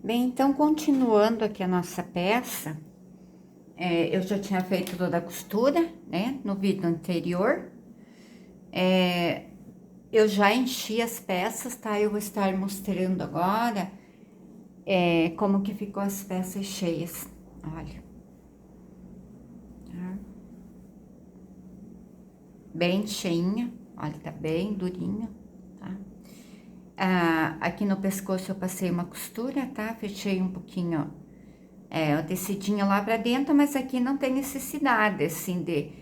Bem, então, continuando aqui a nossa peça, eu já tinha feito toda a costura, né, no vídeo anterior. Eu já enchi as peças, tá? Eu vou estar mostrando agora, como que ficou as peças cheias, olha. Tá? Bem cheinha, olha, tá bem durinha, tá? Aqui no pescoço eu passei uma costura, tá? Fechei um pouquinho, o tecidinho lá pra dentro, mas aqui não tem necessidade, assim, de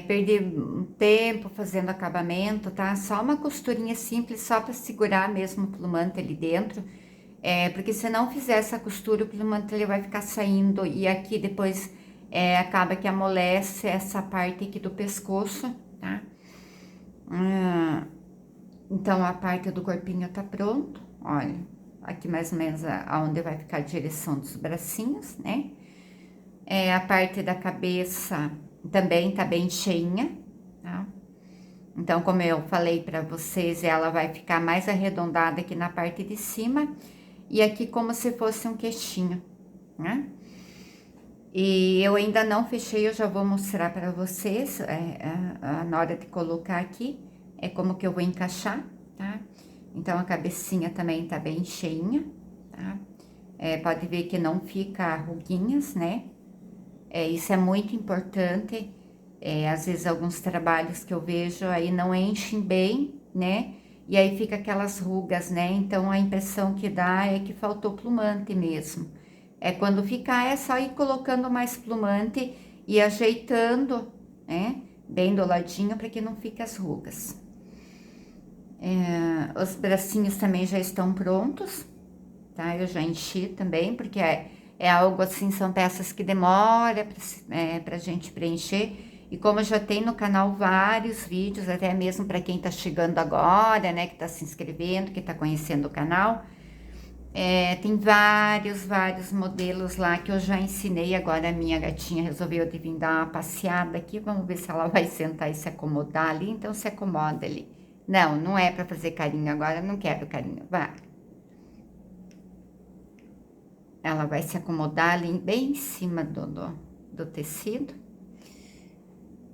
perder tempo fazendo acabamento, tá? Só uma costurinha simples, só pra segurar mesmo o plumante ali dentro, porque se não fizer essa costura, o plumante ele vai ficar saindo, e aqui depois acaba que amolece essa parte aqui do pescoço, tá? Então, a parte do corpinho tá pronto, olha, aqui mais ou menos aonde vai ficar a direção dos bracinhos, né? A parte da cabeça também tá bem cheinha, tá? Então, como eu falei pra vocês, ela vai ficar mais arredondada aqui na parte de cima e aqui como se fosse um queixinho, né? E eu ainda não fechei, eu já vou mostrar pra vocês, na hora de colocar aqui, como que eu vou encaixar, tá? Então, a cabecinha também tá bem cheinha, tá? Pode ver que não fica ruguinhas, né? Isso é muito importante, às vezes alguns trabalhos que eu vejo aí não enchem bem, né? E aí fica aquelas rugas, né? Então, a impressão que dá é que faltou plumante mesmo. Quando ficar, é só ir colocando mais plumante e ajeitando, né? Bem do ladinho para que não fique as rugas. Os bracinhos também já estão prontos, tá? Eu já enchi também, porque é algo assim, são peças que demora pra gente preencher. E como já tem no canal vários vídeos, até mesmo para quem tá chegando agora, né? Que tá se inscrevendo, que tá conhecendo o canal. Tem vários modelos lá que eu já ensinei. Agora a minha gatinha resolveu de vir dar uma passeada aqui. Vamos ver se ela vai sentar e se acomodar ali. Então se acomoda ali. Não, não é pra fazer carinho agora, não quero carinho, vai. Ela vai se acomodar ali bem em cima do tecido.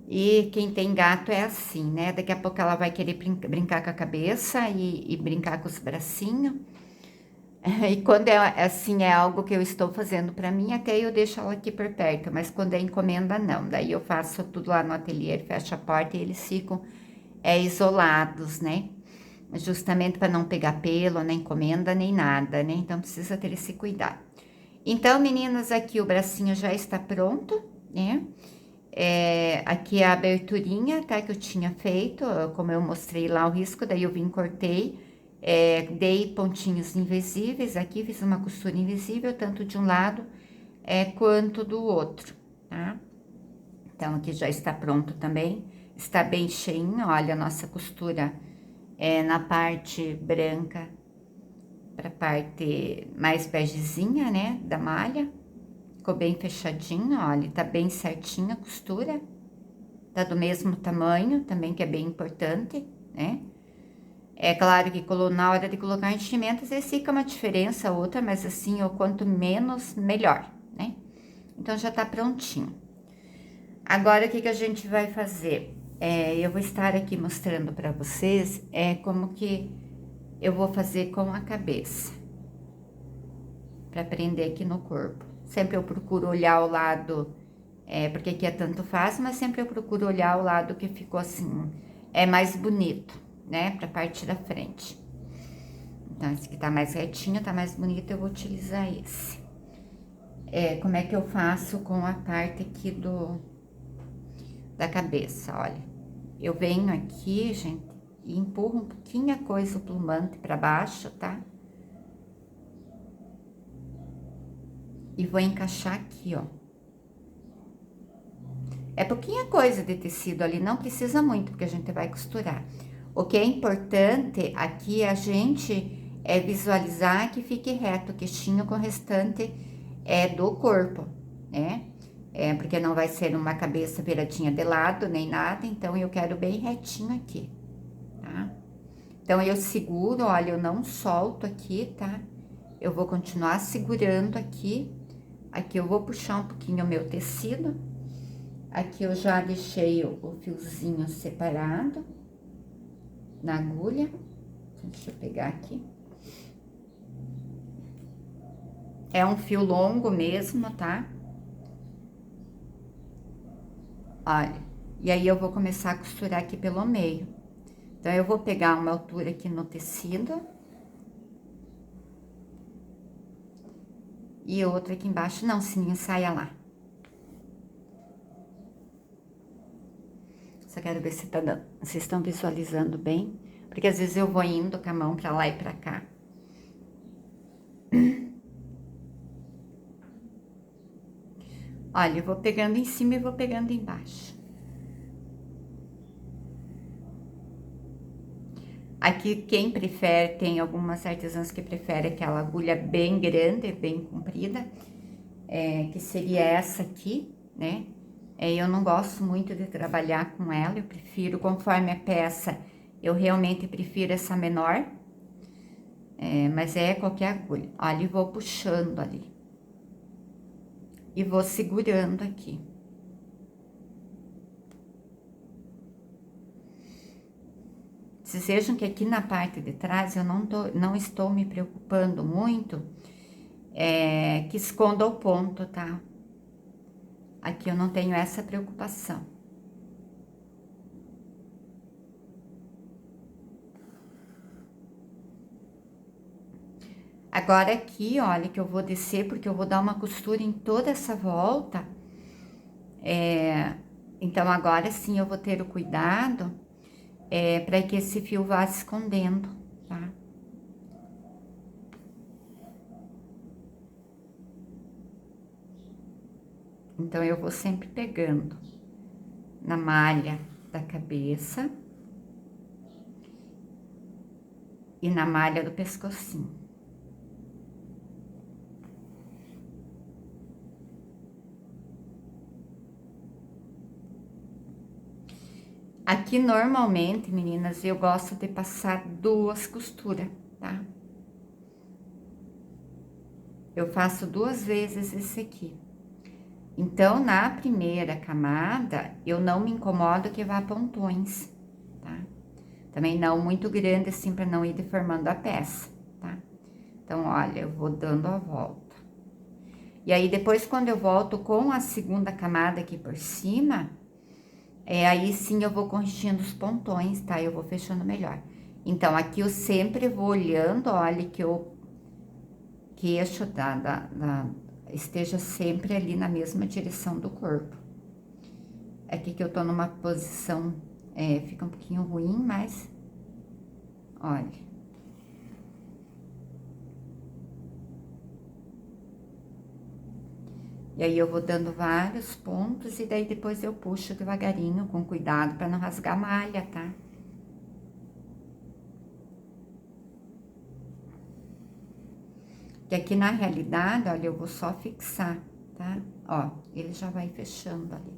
E quem tem gato é assim, né? Daqui a pouco ela vai querer brincar com a cabeça e brincar com os bracinhos. E quando é assim, é algo que eu estou fazendo para mim, até eu deixo ela aqui por perto, mas quando é encomenda, não. Daí eu faço tudo lá no ateliê, fecho a porta e eles ficam isolados, né? Justamente para não pegar pelo na encomenda nem nada, né? Então precisa ter esse cuidado. Então, meninas, aqui o bracinho já está pronto, né? Aqui a aberturinha, tá? Que eu tinha feito, como eu mostrei lá o risco, daí eu vim, cortei. Dei pontinhos invisíveis aqui, fiz uma costura invisível, tanto de um lado quanto do outro, tá? Então, aqui já está pronto também, está bem cheinho, olha a nossa costura na parte branca para a parte mais begezinha, né, da malha. Ficou bem fechadinho, olha, tá bem certinha a costura, tá do mesmo tamanho também, que é bem importante, né? É claro que na hora de colocar enchimento, às vezes fica uma diferença outra, mas assim, o quanto menos, melhor, né? Então, já tá prontinho. Agora, o que a gente vai fazer? Eu vou estar aqui mostrando pra vocês como que eu vou fazer com a cabeça. Pra prender aqui no corpo. Sempre eu procuro olhar o lado, porque aqui tanto faz, mas sempre eu procuro olhar o lado que ficou assim, mais bonito, né, pra parte da frente. Então, esse aqui tá mais retinho, tá mais bonito, eu vou utilizar esse. Como é que eu faço com a parte aqui da cabeça, olha. Eu venho aqui, gente, e empurro um pouquinho a coisa, o plumante pra baixo, tá? E vou encaixar aqui, ó. É pouquinha coisa de tecido ali, não precisa muito, porque a gente vai costurar. O que é importante aqui é a gente visualizar que fique reto o queixinho com o restante do corpo, né? Porque não vai ser uma cabeça viradinha de lado, nem nada, então eu quero bem retinho aqui, tá? Então, eu seguro, olha, eu não solto aqui, tá? eu vou continuar segurando aqui. Aqui eu vou puxar um pouquinho o meu tecido. Aqui eu já deixei o fiozinho separado na agulha. Deixa eu pegar aqui. É um fio longo mesmo, tá? Olha, e aí eu vou começar a costurar aqui pelo meio. Então, eu vou pegar uma altura aqui no tecido. E outra aqui embaixo. Não, Sininho, saia lá. Só quero ver se tá dando. Vocês estão visualizando bem? Porque às vezes eu vou indo com a mão pra lá e pra cá. Olha, eu vou pegando em cima e vou pegando embaixo. Aqui, quem prefere, tem algumas artesãs que preferem aquela agulha bem grande, bem comprida, que seria essa aqui, né? Eu não gosto muito de trabalhar com ela, eu prefiro, conforme a peça, eu realmente prefiro essa menor, mas é qualquer agulha. Olha, e vou puxando ali. E vou segurando aqui. Vocês vejam que aqui na parte de trás eu não estou me preocupando muito que esconda o ponto, tá? Aqui eu não tenho essa preocupação. Agora aqui, olha, que eu vou descer, porque eu vou dar uma costura em toda essa volta. Então, agora sim eu vou ter o cuidado para que esse fio vá se escondendo, tá? Então, eu vou sempre pegando na malha da cabeça e na malha do pescocinho. Aqui, normalmente, meninas, eu gosto de passar 2 costuras, tá? Eu faço 2 vezes esse aqui. Então, na primeira camada, eu não me incomodo que vá pontões, tá? Também não muito grande, assim, pra não ir deformando a peça, tá? Então, olha, eu vou dando a volta. E aí, depois, quando eu volto com a segunda camada aqui por cima, aí sim eu vou corrigindo os pontões, tá? Eu vou fechando melhor. Então, aqui eu sempre vou olhando, olha, que o queixo esteja sempre ali na mesma direção do corpo. Aqui que eu tô numa posição, fica um pouquinho ruim, mas, olha. E aí, eu vou dando vários pontos e daí depois eu puxo devagarinho, com cuidado, pra não rasgar a malha, tá? Que aqui na realidade, olha, eu vou só fixar, tá? Ó, ele já vai fechando ali.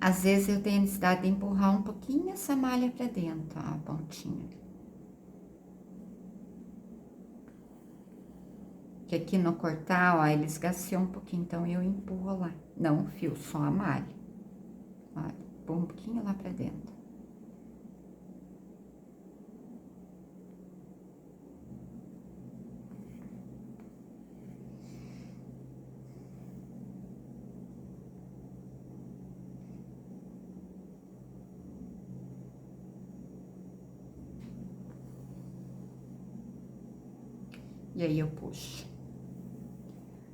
Às vezes eu tenho necessidade de empurrar um pouquinho essa malha pra dentro, ó, a pontinha. Que aqui no cortar, ó, ele esgaceou um pouquinho, então eu empurro lá. Não o fio, só a malha. Olha, empurro um pouquinho lá pra dentro. E aí eu puxo.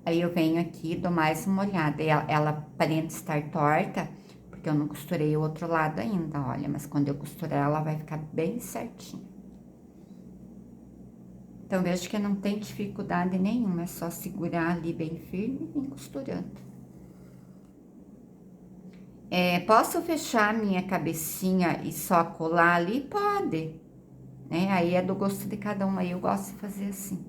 Aí eu venho aqui, dou mais uma olhada. Ela aparenta estar torta, porque eu não costurei o outro lado ainda, olha. Mas quando eu costurar, ela vai ficar bem certinha. Então, vejo que não tem dificuldade nenhuma, é só segurar ali bem firme e ir costurando. Posso fechar minha cabecinha e só colar ali? Pode. né? Aí é do gosto de cada um, aí eu gosto de fazer assim.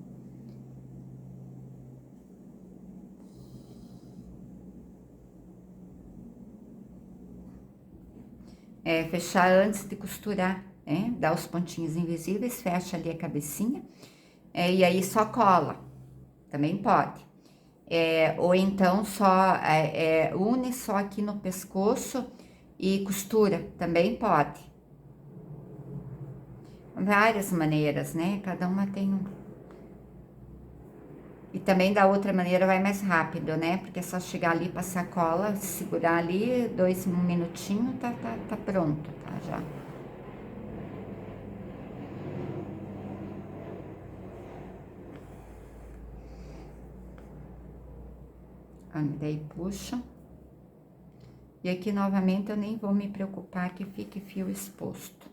É, fechar antes de costurar, né? Dá os pontinhos invisíveis, fecha ali a cabecinha, e aí só cola, também pode. Ou então só une só aqui no pescoço e costura, também pode. Várias maneiras, né? Cada uma tem um. E também da outra maneira vai mais rápido, né? Porque é só chegar ali, passar cola, segurar ali, 2 minutinhos, tá pronto, tá? Já. Daí puxa. E aqui novamente eu nem vou me preocupar que fique fio exposto.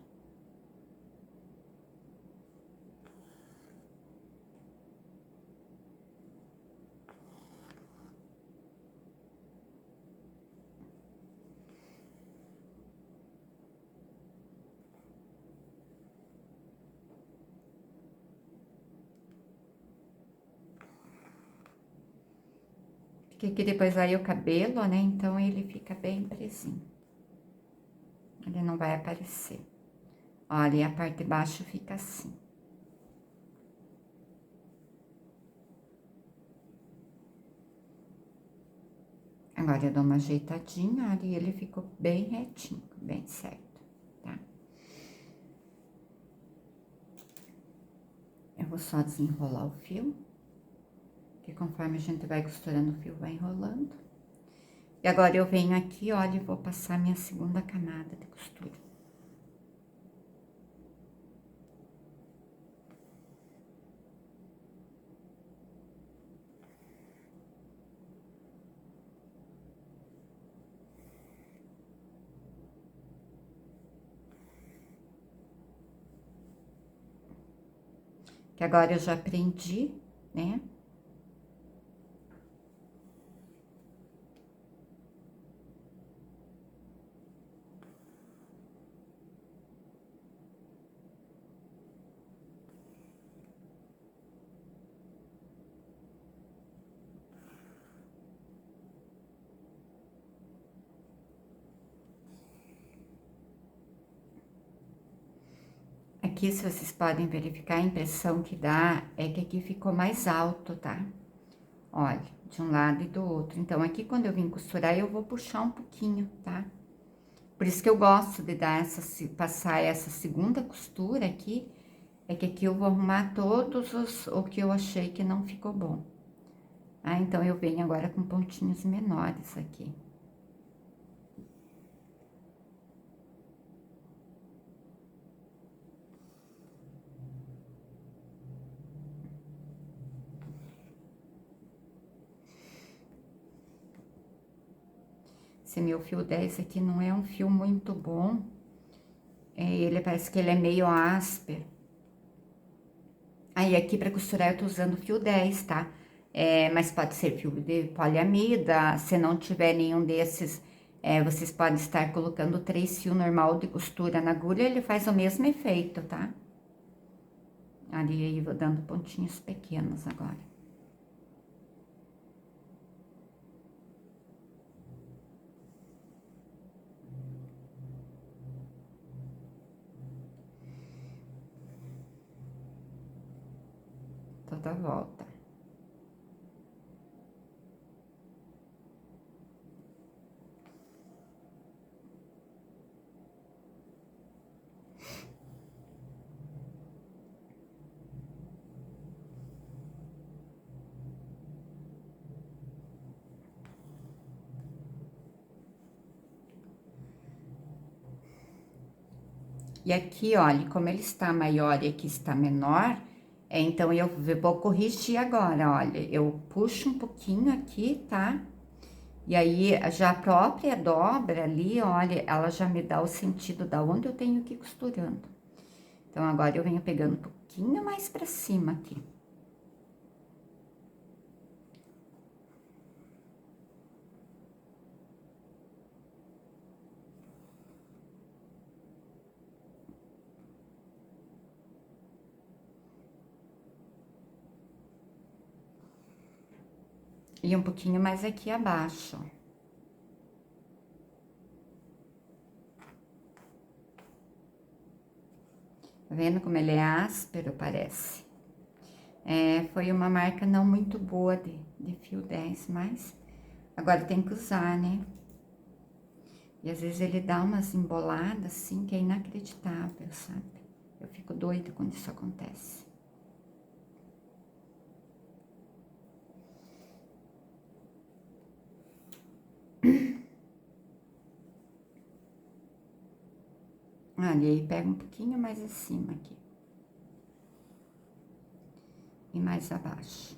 Porque aqui depois vai o cabelo, né? Então ele fica bem presinho. Ele não vai aparecer. Olha, e a parte de baixo fica assim. Agora eu dou uma ajeitadinha, ali ele ficou bem retinho, bem certo, tá? Eu vou só desenrolar o fio, que conforme a gente vai costurando o fio, vai enrolando. E agora eu venho aqui, olha, e vou passar minha segunda camada de costura. Que agora eu já prendi, né? Aqui, se vocês podem verificar, a impressão que dá é que aqui ficou mais alto, tá? Olha, de um lado e do outro. Então, aqui quando eu vim costurar, eu vou puxar um pouquinho, tá? Por isso que eu gosto de dar passar essa segunda costura aqui, é que aqui eu vou arrumar o que eu achei que não ficou bom. Ah, então eu venho agora com pontinhos menores aqui. Esse meu fio 10 aqui não é um fio muito bom. Ele parece que ele é meio áspero. Aí aqui para costurar eu tô usando fio 10, tá? Mas pode ser fio de poliamida, se não tiver nenhum desses, vocês podem estar colocando 3 fios normal de costura na agulha, ele faz o mesmo efeito, tá? Ali aí vou dando pontinhos pequenos agora. Toda a volta. E aqui, olha, como ele está maior e aqui está menor, então eu vou corrigir agora, olha, eu puxo um pouquinho aqui, tá? E aí, já a própria dobra ali, olha, ela já me dá o sentido da onde eu tenho que ir costurando. Então, agora eu venho pegando um pouquinho mais pra cima aqui. E um pouquinho mais aqui abaixo. Tá vendo como ele é áspero, parece? Foi uma marca não muito boa de fio 10, mas agora tem que usar, né? E às vezes ele dá umas emboladas assim que é inacreditável, sabe? Eu fico doida quando isso acontece. Ali, aí pega um pouquinho mais acima aqui. E mais abaixo.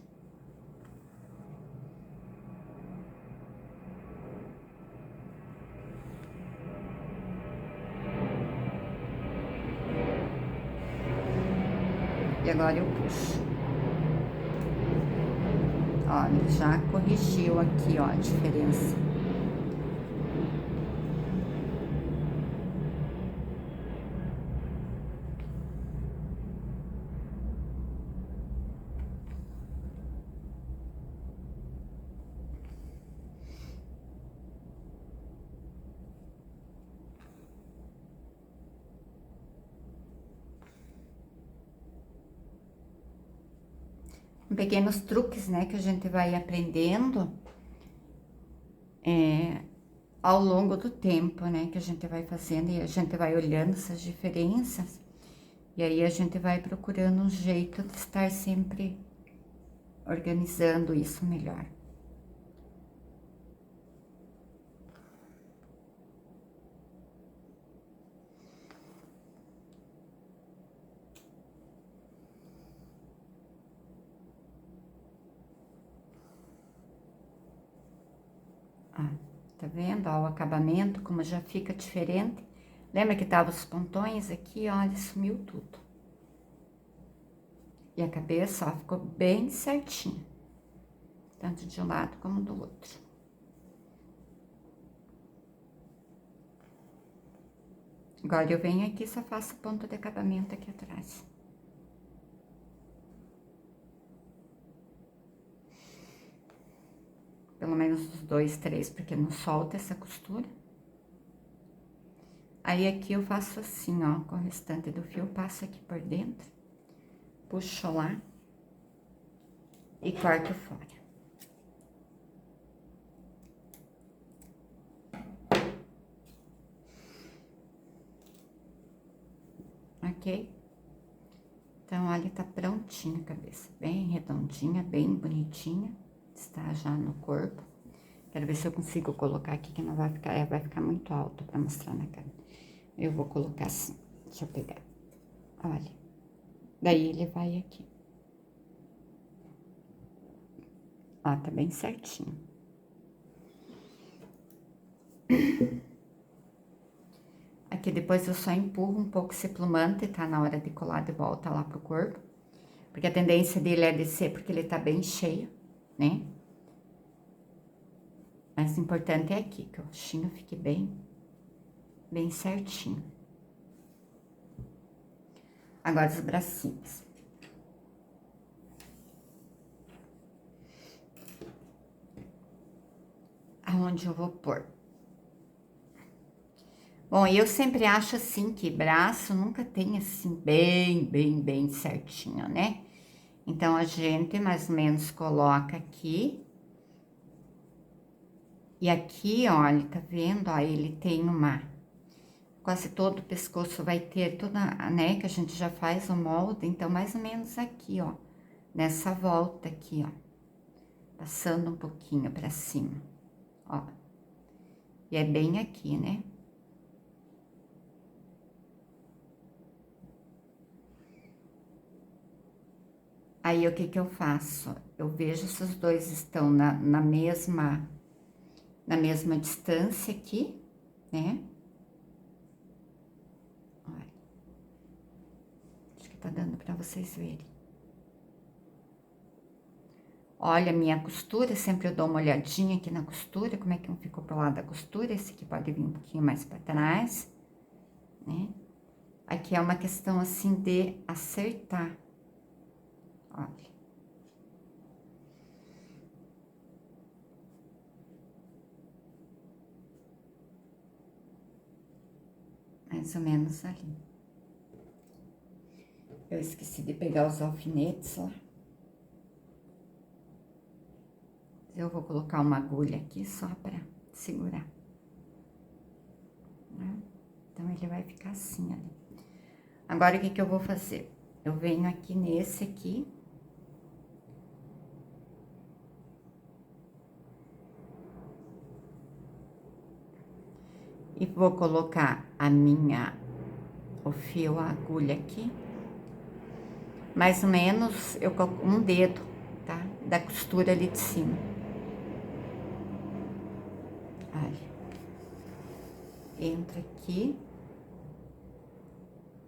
E agora eu puxo. Olha, já corrigiu aqui, ó, a diferença. Pequenos truques, né, que a gente vai aprendendo ao longo do tempo, né, que a gente vai fazendo e a gente vai olhando essas diferenças e aí a gente vai procurando um jeito de estar sempre organizando isso melhor. Ah, tá vendo? Ó, o acabamento, como já fica diferente. Lembra que tava os pontões aqui? Olha, sumiu tudo. E a cabeça, ó, ficou bem certinha. Tanto de um lado como do outro. Agora eu venho aqui e só faço ponto de acabamento aqui atrás. Pelo menos uns 2, 3, porque não solta essa costura. Aí aqui eu faço assim, ó, com o restante do fio, passo aqui por dentro, puxo lá e corto fora. Ok? Então, olha, tá prontinha a cabeça, bem redondinha, bem bonitinha, está já no corpo. Quero ver se eu consigo colocar aqui, que não vai ficar muito alto pra mostrar na cara. Eu vou colocar assim, deixa eu pegar, olha. Daí ele vai aqui. Ó, tá bem certinho. Aqui depois eu só empurro um pouco esse plumante, tá? Na hora de colar de volta lá pro corpo. Porque a tendência dele é descer porque ele tá bem cheio, né? Mas o importante é aqui, que o roxinho fique bem certinho. Agora os bracinhos. Aonde eu vou pôr? Bom, eu sempre acho assim que braço nunca tem assim bem certinho, né? Então, a gente mais ou menos coloca aqui. E aqui, olha, tá vendo? Ó, ele tem quase todo o pescoço vai ter toda, né? Que a gente já faz o molde. Então, mais ou menos aqui, ó. Nessa volta aqui, ó. Passando um pouquinho pra cima, ó. E é bem aqui, né? Aí, o que que eu faço? Eu vejo se os dois estão na mesma distância aqui, né? Olha. Acho que tá dando pra vocês verem. Olha a minha costura, sempre eu dou uma olhadinha aqui na costura, como é que um ficou pro lado da costura. Esse aqui pode vir um pouquinho mais pra trás, né? Aqui é uma questão, assim, de acertar. Olha. Mais ou menos ali. Eu esqueci de pegar os alfinetes lá. Eu vou colocar uma agulha aqui só para segurar. Né? Então, ele vai ficar assim ali. Agora, o que que eu vou fazer? Eu venho aqui nesse aqui. E vou colocar o fio, a agulha aqui. Mais ou menos, eu coloco um dedo, tá? Da costura ali de cima. Olha. Entro aqui.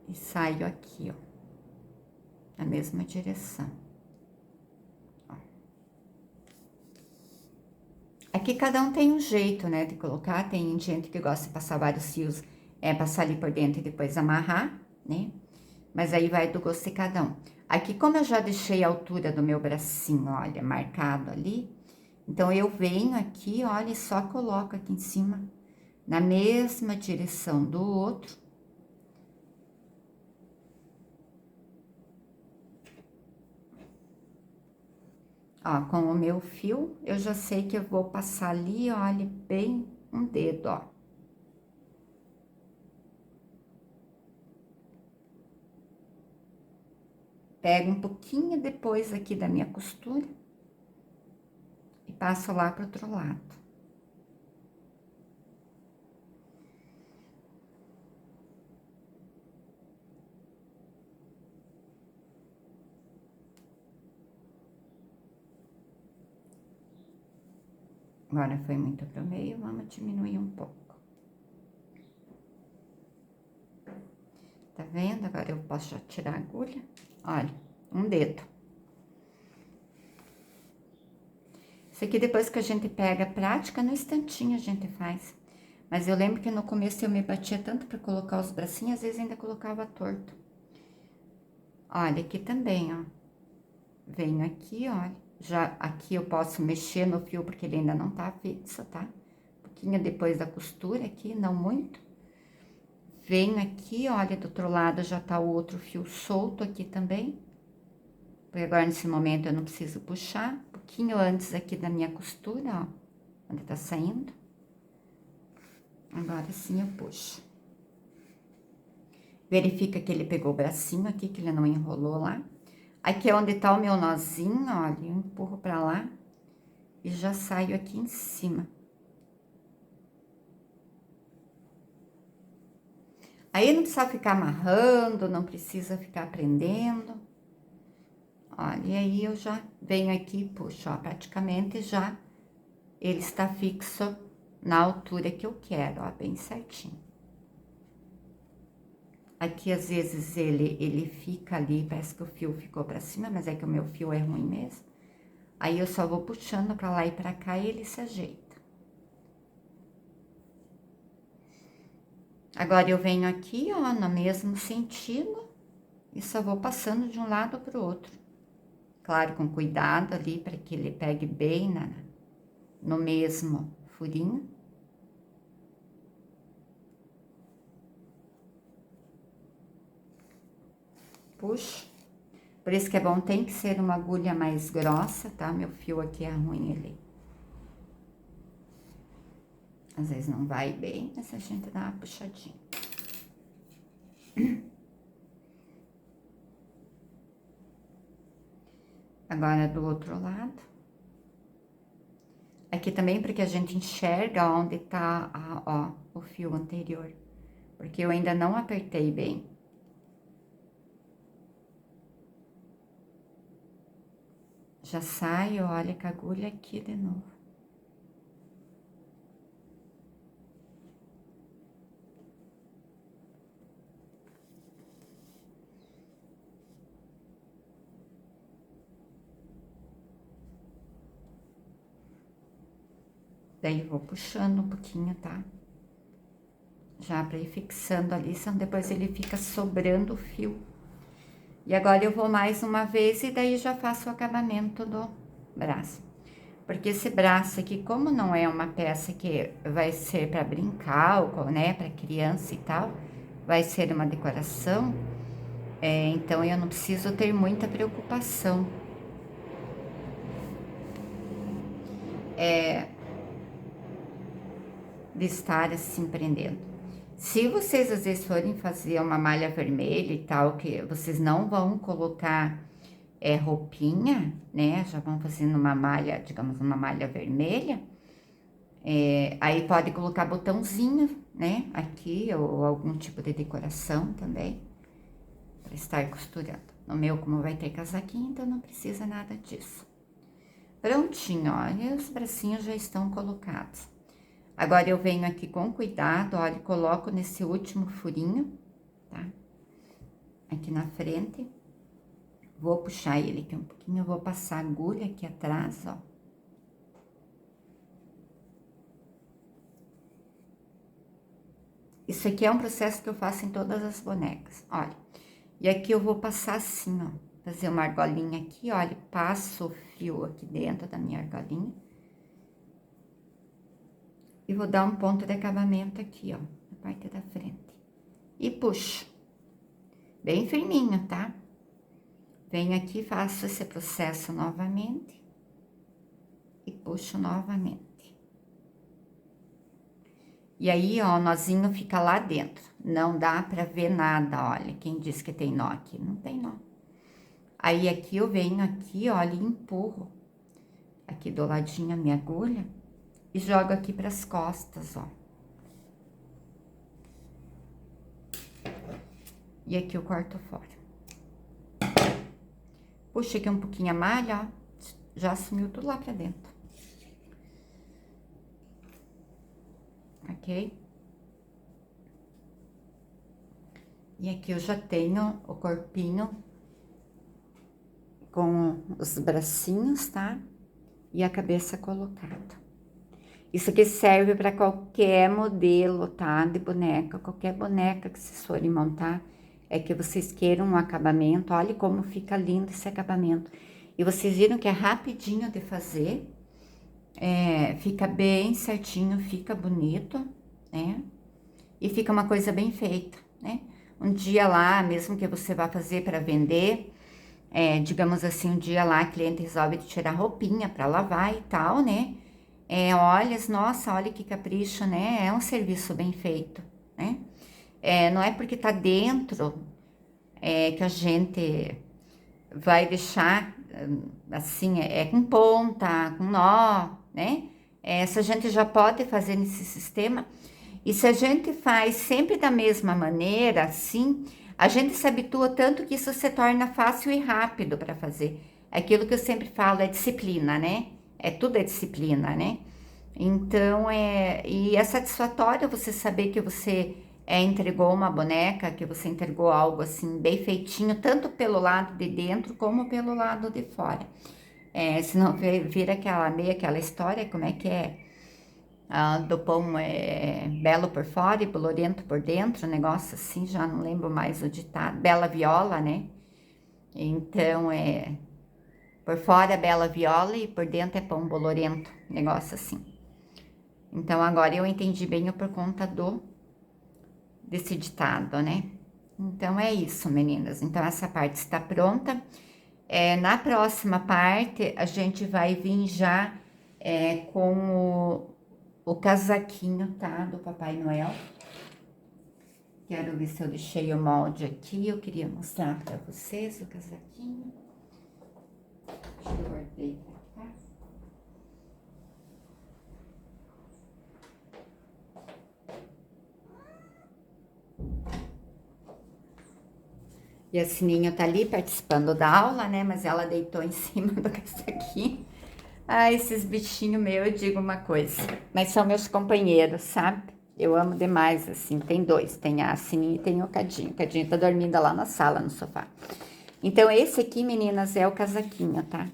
E saio aqui, ó. Na mesma direção. Ó. Aqui cada um tem um jeito, né, de colocar. Tem gente que gosta de passar vários fios, passar ali por dentro e depois amarrar, né? Mas aí vai do gosto de cada um. Aqui, como eu já deixei a altura do meu bracinho, olha, marcado ali, então eu venho aqui, olha, e só coloco aqui em cima, na mesma direção do outro. Ó, com o meu fio, eu já sei que eu vou passar ali, olha, bem um dedo, ó. Pego um pouquinho depois aqui da minha costura e passo lá pro outro lado. Agora foi muito pro meio, vamos diminuir um pouco. Tá vendo? Agora eu posso já tirar a agulha. Olha, um dedo. Isso aqui depois que a gente pega a prática, no instantinho a gente faz. Mas eu lembro que no começo eu me batia tanto pra colocar os bracinhos, às vezes ainda colocava torto. Olha, aqui também, ó. Venho aqui, olha. Já aqui eu posso mexer no fio porque ele ainda não tá fixo, tá? Um pouquinho depois da costura aqui, não muito. Venho aqui, olha, do outro lado já tá o outro fio solto aqui também. Porque agora nesse momento eu não preciso puxar. Um pouquinho antes aqui da minha costura, ó. Onde tá saindo. Agora sim eu puxo. Verifica que ele pegou o bracinho aqui, que ele não enrolou lá. Aqui é onde tá o meu nozinho, olha, eu empurro pra lá e já saio aqui em cima. Aí não precisa ficar amarrando, não precisa ficar prendendo. Olha, e aí eu já venho aqui e puxo, ó, praticamente já ele está fixo na altura que eu quero, ó, bem certinho. Aqui, às vezes, ele fica ali, parece que o fio ficou pra cima, mas é que o meu fio é ruim mesmo. Aí, eu só vou puxando pra lá e pra cá e ele se ajeita. Agora, eu venho aqui, ó, no mesmo sentido e só vou passando de um lado pro outro. Claro, com cuidado ali, para que ele pegue bem no mesmo furinho. Puxo. Por isso que é bom, tem que ser uma agulha mais grossa, tá? Meu fio aqui é ruim, ele... Às vezes não vai bem, mas a gente dá uma puxadinha. Agora, do outro lado. Aqui também, porque a gente enxerga onde tá, ó, o fio anterior. Porque eu ainda não apertei bem. Já saio, olha, com a agulha aqui de novo. Daí, vou puxando um pouquinho, tá? Já pra ir fixando ali, senão depois ele fica sobrando o fio. E agora eu vou mais uma vez e daí já faço o acabamento do braço. Porque esse braço aqui, como não é uma peça que vai ser para brincar, ou, né, para criança e tal, vai ser uma decoração, então eu não preciso ter muita preocupação. De estar assim prendendo. Se vocês às vezes forem fazer uma malha vermelha e tal, que vocês não vão colocar roupinha, né? Já vão fazendo uma malha, digamos, uma malha vermelha. Aí pode colocar botãozinho, né? Aqui, ou algum tipo de decoração também, para estar costurando. No meu, como vai ter casaquinho, então não precisa nada disso. Prontinho, olha, os bracinhos já estão colocados. Agora eu venho aqui com cuidado, olha, e coloco nesse último furinho, tá? Aqui na frente. Vou puxar ele aqui um pouquinho, eu vou passar a agulha aqui atrás, ó. Isso aqui é um processo que eu faço em todas as bonecas, olha. E aqui eu vou passar assim, ó, fazer uma argolinha aqui, olha, passo o fio aqui dentro da minha argolinha. E vou dar um ponto de acabamento aqui, ó, na parte da frente. E puxo. Bem firminho, tá? Venho aqui, faço esse processo novamente. E puxo novamente. E aí, ó, o nozinho fica lá dentro. Não dá pra ver nada, olha. Quem diz que tem nó aqui? Não tem nó. Aí, aqui eu venho aqui, olha, e empurro. Aqui do ladinho a minha agulha. E jogo aqui pras costas, ó. E aqui eu corto fora. Puxa aqui um pouquinho a malha, ó. Já sumiu tudo lá pra dentro. Ok? E aqui eu já tenho o corpinho com os bracinhos, tá? E a cabeça colocada. Isso aqui serve para qualquer modelo, tá? De boneca, qualquer boneca que vocês forem montar, que vocês queiram um acabamento. Olha como fica lindo esse acabamento. E vocês viram que é rapidinho de fazer, fica bem certinho, fica bonito, né? E fica uma coisa bem feita, né? Um dia lá, mesmo que você vá fazer para vender, digamos assim, um dia lá a cliente resolve tirar roupinha para lavar e tal, né? Olha, nossa, olha que capricho, né? É um serviço bem feito, né? Não é porque tá dentro que a gente vai deixar assim, com ponta, com nó, né? Essa gente já pode fazer nesse sistema. E se a gente faz sempre da mesma maneira, assim, a gente se habitua tanto que isso se torna fácil e rápido para fazer. Aquilo que eu sempre falo é disciplina, né? Tudo é disciplina, né? Então, e é satisfatório você saber que você entregou uma boneca, que você entregou algo assim, bem feitinho, tanto pelo lado de dentro como pelo lado de fora. Senão vira aquela história, como é que é? Do pão belo por fora e bolorento por dentro, um negócio assim, já não lembro mais o ditado. Bela viola, né? Então, por fora é bela viola e por dentro é pão bolorento, negócio assim. Então, agora eu entendi bem por conta desse ditado, né? Então, é isso, meninas. Então, essa parte está pronta. Na próxima parte, a gente vai vir já com o casaquinho, tá? Do Papai Noel. Quero ver se eu deixei o molde aqui. Eu queria mostrar para vocês o casaquinho. Deixa eu guardei pra cá. E a Sininho tá ali participando da aula, né? Mas ela deitou em cima do casaquinho. Ah, esses bichinhos meus, eu digo uma coisa. Mas são meus companheiros, sabe? Eu amo demais, assim. Tem dois. Tem a Sininho e tem o Cadinho. O Cadinho tá dormindo lá na sala, no sofá. Então, esse aqui, meninas, é o casaquinho, tá?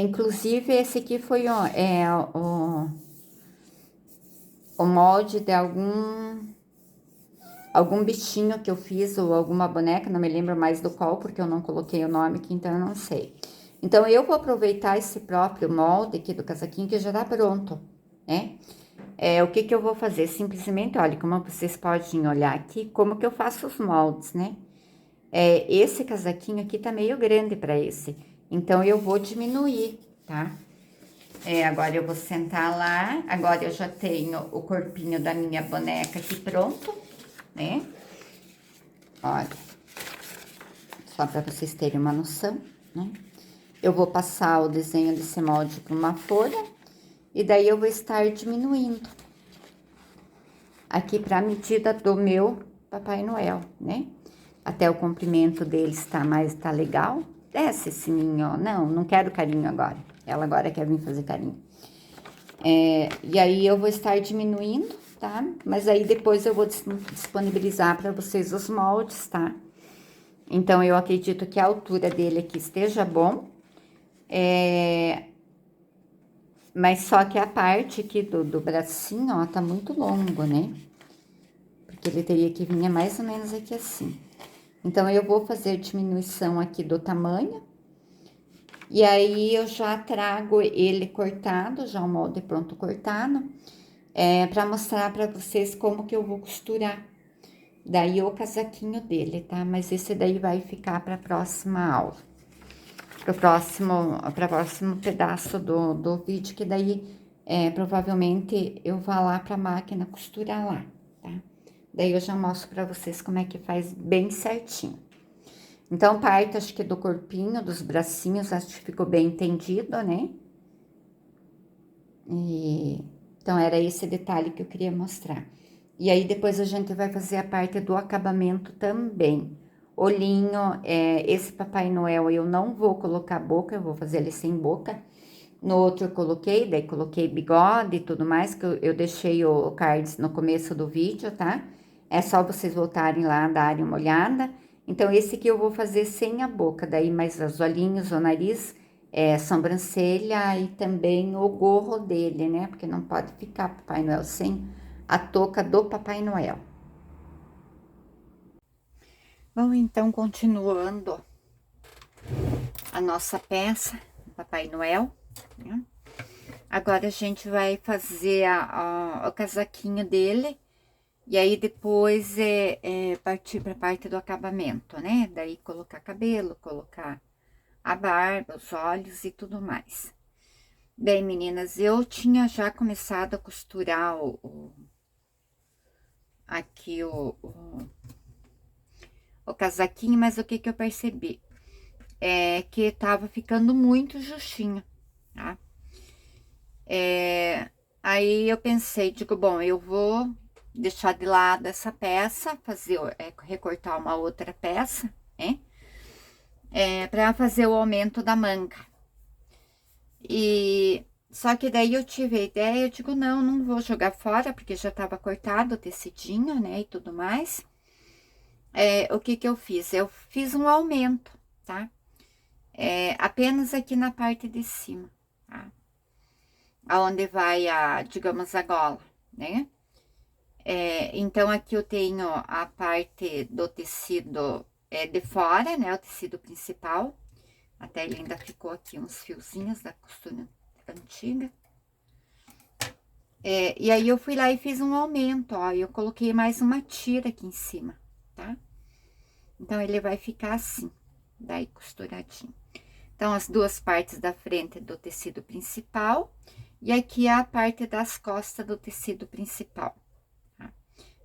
Inclusive, esse aqui foi o molde de algum bichinho que eu fiz, ou alguma boneca, não me lembro mais do qual, porque eu não coloquei o nome aqui, então eu não sei. Então, eu vou aproveitar esse próprio molde aqui do casaquinho, que já tá pronto, né? O que que eu vou fazer? Simplesmente, olha, como vocês podem olhar aqui, como que eu faço os moldes, né? Esse casaquinho aqui tá meio grande para esse, então eu vou diminuir, tá? Agora eu vou sentar lá, agora eu já tenho o corpinho da minha boneca aqui pronto, né? Olha, só para vocês terem uma noção, né? Eu vou passar o desenho desse molde para uma folha, e daí eu vou estar diminuindo aqui para a medida do meu Papai Noel, né? Até o comprimento dele tá legal. Desce, Sininho, ó. Não quero carinho agora. Ela agora quer vir fazer carinho. E aí eu vou estar diminuindo, tá? Mas aí depois eu vou disponibilizar para vocês os moldes, tá? Então eu acredito que a altura dele aqui esteja bom. Mas só que a parte aqui do bracinho, ó, tá muito longo, né? Porque ele teria que vir mais ou menos aqui assim. Então, eu vou fazer diminuição aqui do tamanho. E aí, eu já trago ele cortado, já o molde pronto cortado. Pra mostrar pra vocês como que eu vou costurar. Daí, o casaquinho dele, tá? Mas esse daí vai ficar pra próxima aula. Para próximo pedaço do vídeo, que daí provavelmente eu vá lá para a máquina costurar lá, tá? Daí eu já mostro para vocês como é que faz bem certinho. Então, parte acho que do corpinho, dos bracinhos, acho que ficou bem entendido, né? Então, era esse detalhe que eu queria mostrar. E aí, depois a gente vai fazer a parte do acabamento também. Olhinho, esse Papai Noel eu não vou colocar boca, eu vou fazer ele sem boca. No outro eu coloquei, daí coloquei bigode e tudo mais, que eu deixei o cards no começo do vídeo, tá? É só vocês voltarem lá, darem uma olhada. Então, esse aqui eu vou fazer sem a boca, daí mais os olhinhos, o nariz, sobrancelha e também o gorro dele, né? Porque não pode ficar Papai Noel sem a touca do Papai Noel. Bom, então, continuando a nossa peça, Papai Noel, né? Agora a gente vai fazer o casaquinho dele, e aí depois partir para a parte do acabamento, né? Daí colocar cabelo, colocar a barba, os olhos e tudo mais. Bem, meninas, eu tinha já começado a costurar aqui o casaquinho, mas o que que eu percebi? Que tava ficando muito justinho, tá? Aí eu pensei, digo, bom, eu vou deixar de lado essa peça, recortar uma outra peça, né? Para fazer o aumento da manga. Só que daí eu tive a ideia, eu digo, não vou jogar fora, porque já tava cortado o tecidinho, né, e tudo mais. O que que eu fiz? Eu fiz um aumento, tá? Apenas aqui na parte de cima, tá? Aonde vai digamos, a gola, né? Então, aqui eu tenho a parte do tecido de fora, né? O tecido principal. Até ele ainda ficou aqui uns fiozinhos da costura antiga. E aí, eu fui lá e fiz um aumento, ó. Eu coloquei mais uma tira aqui em cima, tá? Então, ele vai ficar assim, daí costuradinho. Então, as duas partes da frente do tecido principal. E aqui a parte das costas do tecido principal.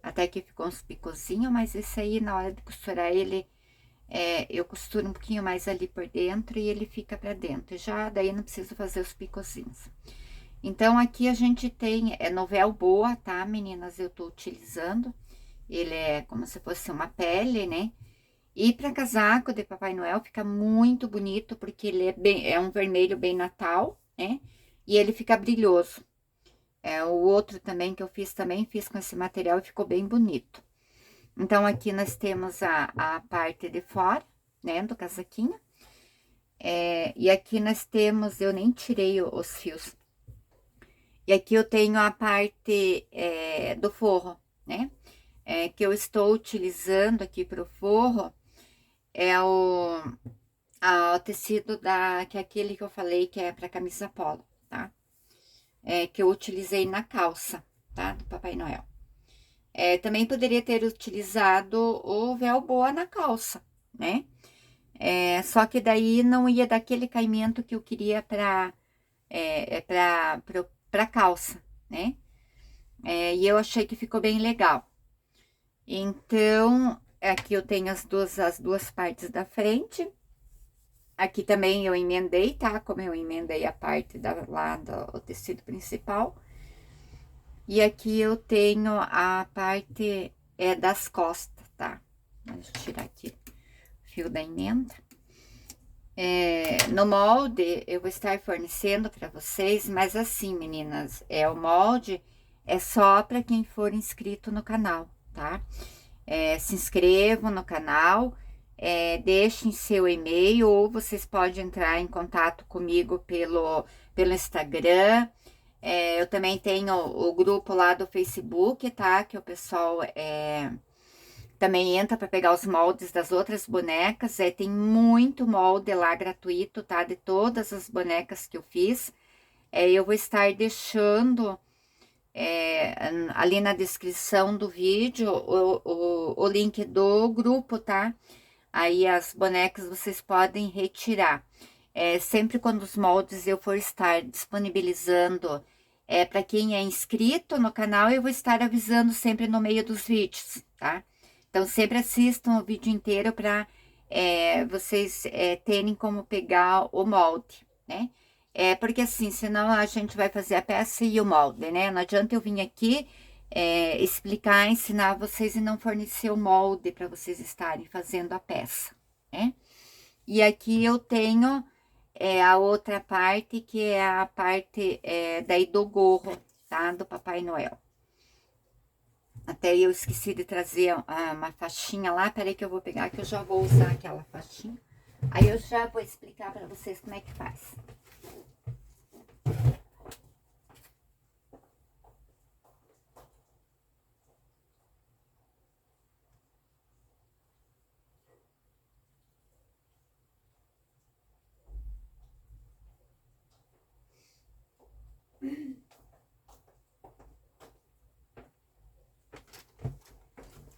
Até que ficou uns picozinhos, mas esse aí, na hora de costurar ele, eu costuro um pouquinho mais ali por dentro e ele fica pra dentro. Já daí não preciso fazer os picozinhos. Então, aqui a gente tem, novel boa, tá, meninas? Eu tô utilizando. Ele é como se fosse uma pele, né? E pra casaco de Papai Noel fica muito bonito, porque ele é um vermelho bem natal, né? E ele fica brilhoso. O outro também que eu fiz com esse material e ficou bem bonito. Então, aqui nós temos a parte de fora, né, do casaquinho. E aqui nós temos, eu nem tirei os fios. E aqui eu tenho a parte do forro, né? Que eu estou utilizando aqui para o forro, o tecido que é aquele que eu falei que é para camisa polo, tá? Que eu utilizei na calça, tá? Do Papai Noel. Também poderia ter utilizado o véu boa na calça, né? Só que daí não ia dar aquele caimento que eu queria pra calça, né? E eu achei que ficou bem legal. Então, aqui eu tenho as duas partes da frente. Aqui também eu emendei, tá? Como eu emendei a parte lá do tecido principal. E aqui eu tenho a parte das costas, tá? Deixa eu tirar aqui o fio da emenda. No molde, eu vou estar fornecendo para vocês, mas assim, meninas, o molde é só para quem for inscrito no canal, tá? Se inscrevam no canal, deixem seu e-mail, ou vocês podem entrar em contato comigo pelo Instagram. Eu também tenho o grupo lá do Facebook, tá? Que o pessoal também entra para pegar os moldes das outras bonecas. Tem muito molde lá gratuito, tá? De todas as bonecas que eu fiz. Eu vou estar deixando ali na descrição do vídeo o link do grupo, tá? Aí as bonecas vocês podem retirar. Sempre quando os moldes eu for estar disponibilizando para quem é inscrito no canal, eu vou estar avisando sempre no meio dos vídeos, tá? Então, sempre assistam o vídeo inteiro para vocês terem como pegar o molde, né? Porque assim, senão a gente vai fazer a peça e o molde, né? Não adianta eu vir aqui explicar, ensinar vocês e não fornecer o molde para vocês estarem fazendo a peça, né? E aqui eu tenho a outra parte, que é a parte daí do gorro, tá? Do Papai Noel. Até eu esqueci de trazer uma faixinha lá, peraí que eu vou pegar, que eu já vou usar aquela faixinha. Aí eu já vou explicar pra vocês como é que faz.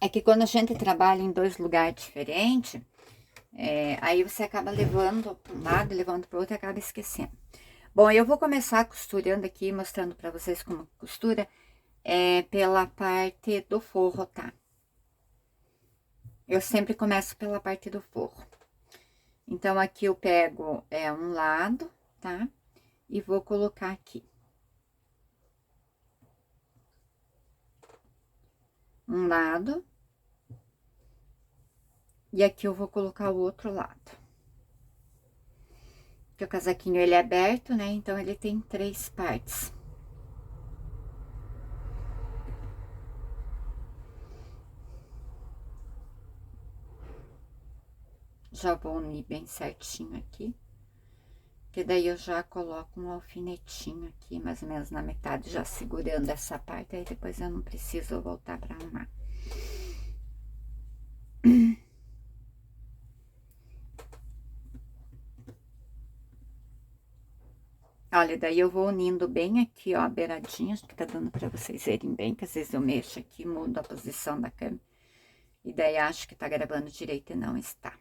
É que quando a gente trabalha em dois lugares diferentes, aí você acaba levando para um lado, levando para o outro e acaba esquecendo. Bom, eu vou começar costurando aqui, mostrando para vocês como costura, pela parte do forro, tá? Eu sempre começo pela parte do forro. Então, aqui eu pego um lado, tá? E vou colocar aqui. Um lado. E aqui eu vou colocar o outro lado. Porque o casaquinho, ele é aberto, né? Então, ele tem 3 partes. Já vou unir bem certinho aqui. Que daí eu já coloco um alfinetinho aqui, mais ou menos na metade, já segurando essa parte. Aí, depois eu não preciso voltar pra arrumar. Olha, daí eu vou unindo bem aqui, ó, a beiradinha, acho que tá dando pra vocês verem bem, que às vezes eu mexo aqui, mudo a posição da câmera. E daí acho que tá gravando direito e não está.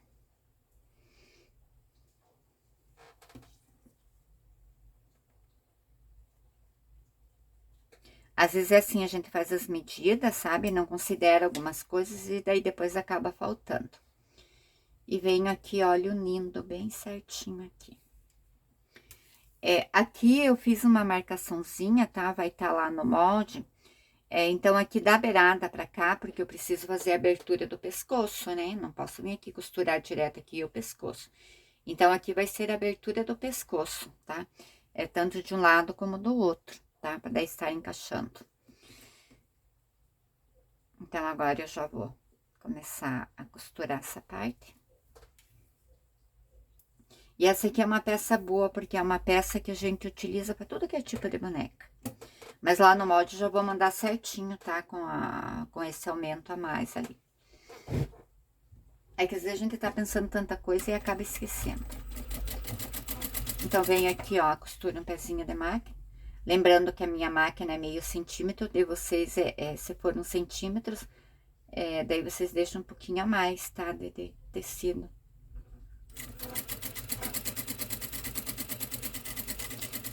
Às vezes é assim, a gente faz as medidas, sabe? Não considera algumas coisas e daí depois acaba faltando. E venho aqui, olha, unindo bem certinho aqui. Aqui eu fiz uma marcaçãozinha, tá? Vai estar lá no molde. Então, aqui da beirada pra cá, porque eu preciso fazer a abertura do pescoço, né? Não posso vir aqui costurar direto aqui o pescoço. Então, aqui vai ser a abertura do pescoço, tá? Tanto de um lado como do outro, tá? Pra daí estar encaixando. Então, agora eu já vou começar a costurar essa parte. E essa aqui é uma peça boa, porque é uma peça que a gente utiliza para tudo que é tipo de boneca. Mas lá no molde eu já vou mandar certinho, tá? Com esse aumento a mais ali. É que às vezes a gente tá pensando tanta coisa e acaba esquecendo. Então, venho aqui, ó, costura um pezinho de máquina. Lembrando que a minha máquina é meio centímetro, de vocês, se for uns centímetros, daí vocês deixam um pouquinho a mais, tá? De tecido.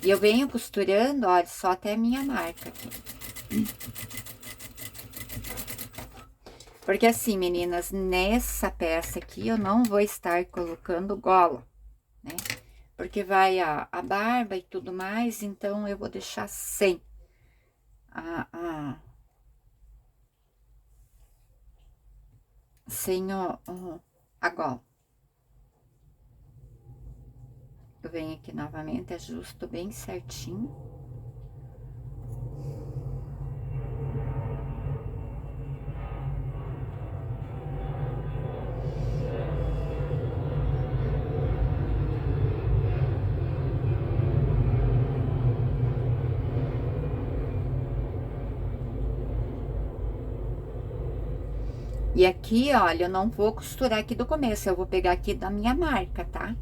E eu venho costurando, olha, só até a minha marca aqui. Porque assim, meninas, nessa peça aqui eu não vou estar colocando gola, né? Porque vai a barba e tudo mais, então eu vou deixar sem sem a gola. Eu venho aqui novamente, ajusto bem certinho. E aqui, olha, eu não vou costurar aqui do começo, eu vou pegar aqui da minha marca, tá?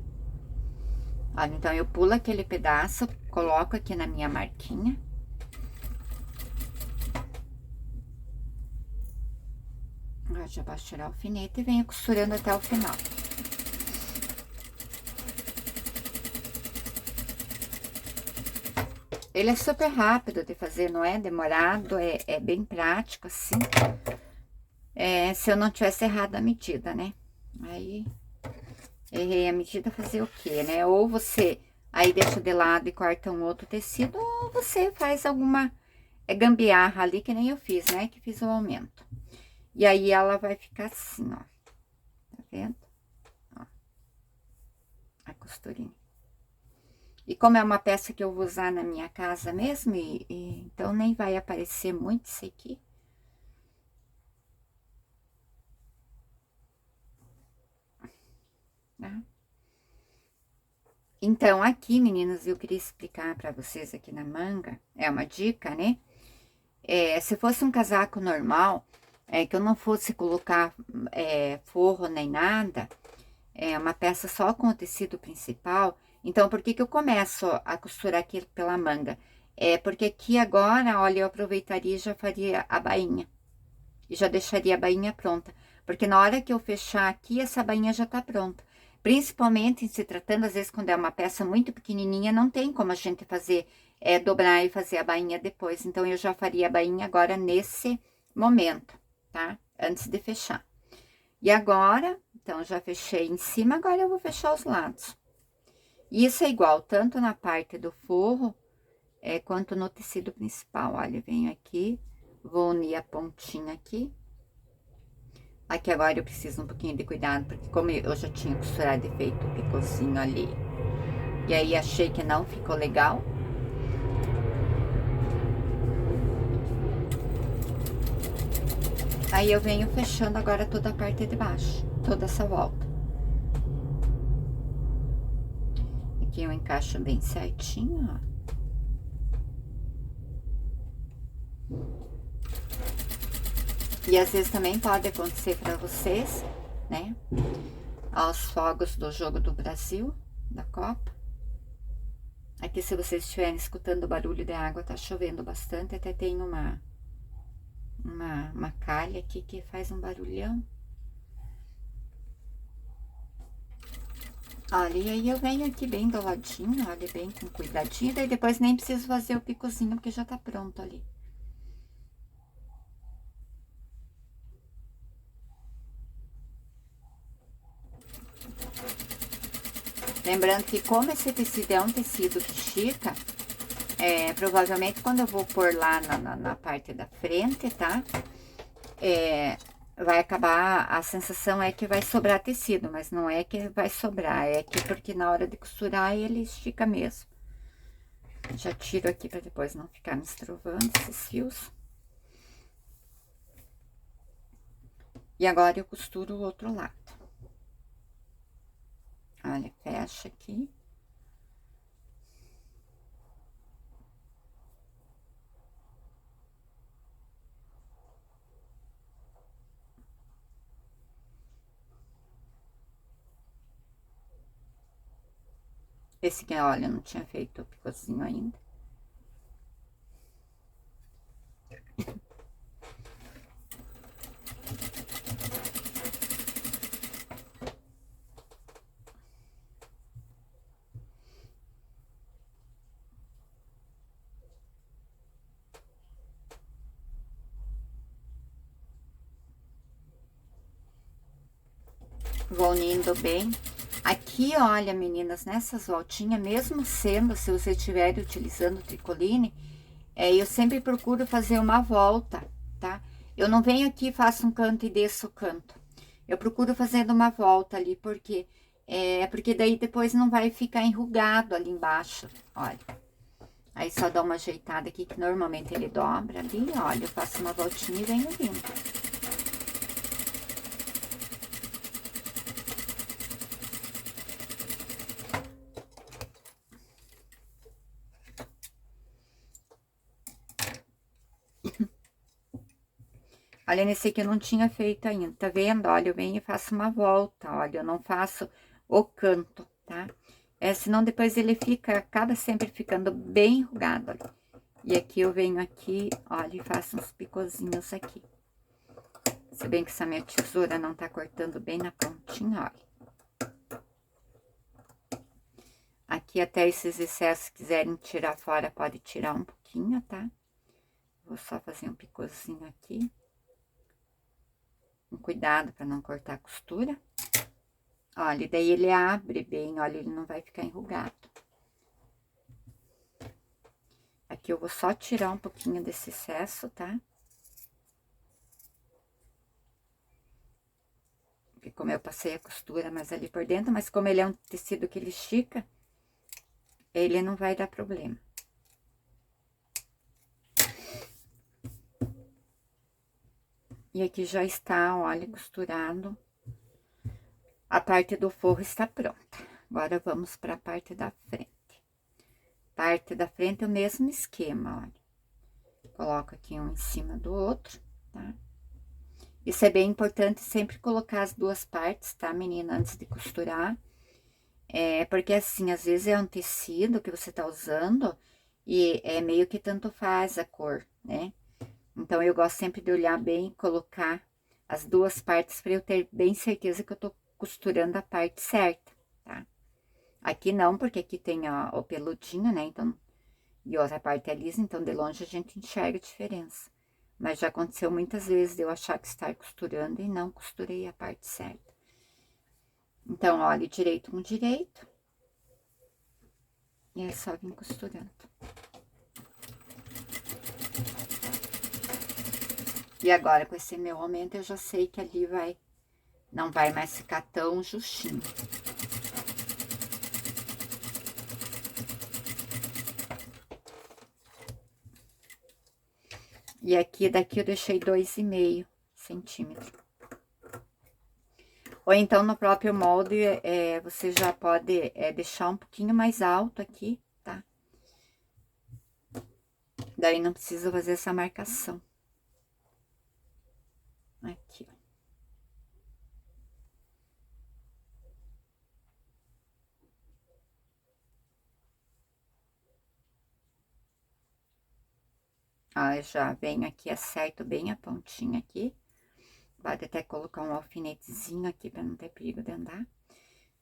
Olha, então eu pulo aquele pedaço, coloco aqui na minha marquinha. Agora já posso tirar o alfinete e venho costurando até o final. Ele é super rápido de fazer, não é demorado, é bem prático, assim. Se eu não tivesse errado a medida, né? Aí, errei a medida, fazer o quê, né? Ou você aí deixa de lado e corta um outro tecido, ou você faz alguma gambiarra ali, que nem eu fiz, né? Que fiz o aumento. E aí, ela vai ficar assim, ó. Tá vendo? Ó, a costurinha. E como é uma peça que eu vou usar na minha casa mesmo, então nem vai aparecer muito isso aqui. Tá? Então, aqui, meninas, eu queria explicar para vocês aqui na manga, é uma dica, né? Se fosse um casaco normal, que eu não fosse colocar forro nem nada, uma peça só com o tecido principal, então, por que que eu começo a costurar aqui pela manga? Porque aqui agora, olha, eu aproveitaria e já faria a bainha. E já deixaria a bainha pronta. Porque na hora que eu fechar aqui, essa bainha já tá pronta. Principalmente em se tratando, às vezes, quando é uma peça muito pequenininha, não tem como a gente fazer, dobrar e fazer a bainha depois. Então, eu já faria a bainha agora nesse momento, tá? Antes de fechar. E agora, então, já fechei em cima, agora eu vou fechar os lados. E isso é igual, tanto na parte do forro, quanto no tecido principal. Olha, venho aqui, vou unir a pontinha aqui. Aqui agora eu preciso um pouquinho de cuidado, porque como eu já tinha costurado e feito o picozinho ali, e aí achei que não ficou legal. Aí eu venho fechando agora toda a parte de baixo, toda essa volta. Aqui eu encaixo bem certinho, ó. E às vezes também pode acontecer para vocês, né? Aos fogos do Jogo do Brasil, da Copa. Aqui, se vocês estiverem escutando o barulho da água, tá chovendo bastante, até tem uma calha aqui que faz um barulhão. Olha, e aí eu venho aqui bem do ladinho, olha, bem com cuidadinho, daí depois nem preciso fazer o picozinho, porque já tá pronto ali. Lembrando que como esse tecido é um tecido que estica, provavelmente quando eu vou pôr lá na parte da frente, tá? Vai acabar, a sensação é que vai sobrar tecido, mas não é que vai sobrar, é que porque na hora de costurar ele estica mesmo. Já tiro aqui para depois não ficar me estrovando esses fios. E agora eu costuro o outro lado. Olha, fecha aqui. Esse que, olha, eu não tinha feito o picozinho ainda. Vou unindo bem. Aqui, olha, meninas, nessas voltinhas, mesmo sendo, se você estiver utilizando o tricoline, eu sempre procuro fazer uma volta, tá? Eu não venho aqui e faço um canto e desço o canto. Eu procuro fazendo uma volta ali, porque daí depois não vai ficar enrugado ali embaixo, olha. Aí só dá uma ajeitada aqui, que normalmente ele dobra ali, olha, eu faço uma voltinha e venho vindo. Olha, nesse aqui eu não tinha feito ainda, tá vendo? Olha, eu venho e faço uma volta, olha, eu não faço o canto, tá? Senão depois ele acaba sempre ficando bem enrugado, olha. E aqui eu venho aqui, olha, e faço uns picozinhos aqui. Se bem que essa minha tesoura não tá cortando bem na pontinha, olha. Aqui até esses excessos, se quiserem tirar fora, pode tirar um pouquinho, tá? Vou só fazer um picozinho aqui. Com cuidado para não cortar a costura. Olha, daí ele abre bem, olha, ele não vai ficar enrugado. Aqui eu vou só tirar um pouquinho desse excesso, tá? Porque como eu passei a costura mais ali por dentro, mas como ele é um tecido que ele estica, ele não vai dar problema. E aqui já está, olha, costurado. A parte do forro está pronta. Agora, vamos para a parte da frente. Parte da frente, o mesmo esquema, olha. Coloco aqui um em cima do outro, tá? Isso é bem importante sempre colocar as duas partes, tá, menina, antes de costurar. Porque assim, às vezes é um tecido que você tá usando e é meio que tanto faz a cor, né? Então, eu gosto sempre de olhar bem e colocar as duas partes para eu ter bem certeza que eu tô costurando a parte certa, tá? Aqui não, porque aqui tem o peludinho, né? Então, e outra parte é lisa, então de longe a gente enxerga a diferença. Mas já aconteceu muitas vezes de eu achar que estar costurando e não costurei a parte certa. Então, olha, direito com direito. E é só vir costurando. E agora, com esse meu aumento, eu já sei que ali não vai mais ficar tão justinho. E aqui, daqui eu deixei 2,5 centímetros. Ou então, no próprio molde, você já pode deixar um pouquinho mais alto aqui, tá? Daí não precisa fazer essa marcação. Aqui, ó. Eu já venho aqui, acerto bem a pontinha aqui. Pode até colocar um alfinetezinho aqui para não ter perigo de andar.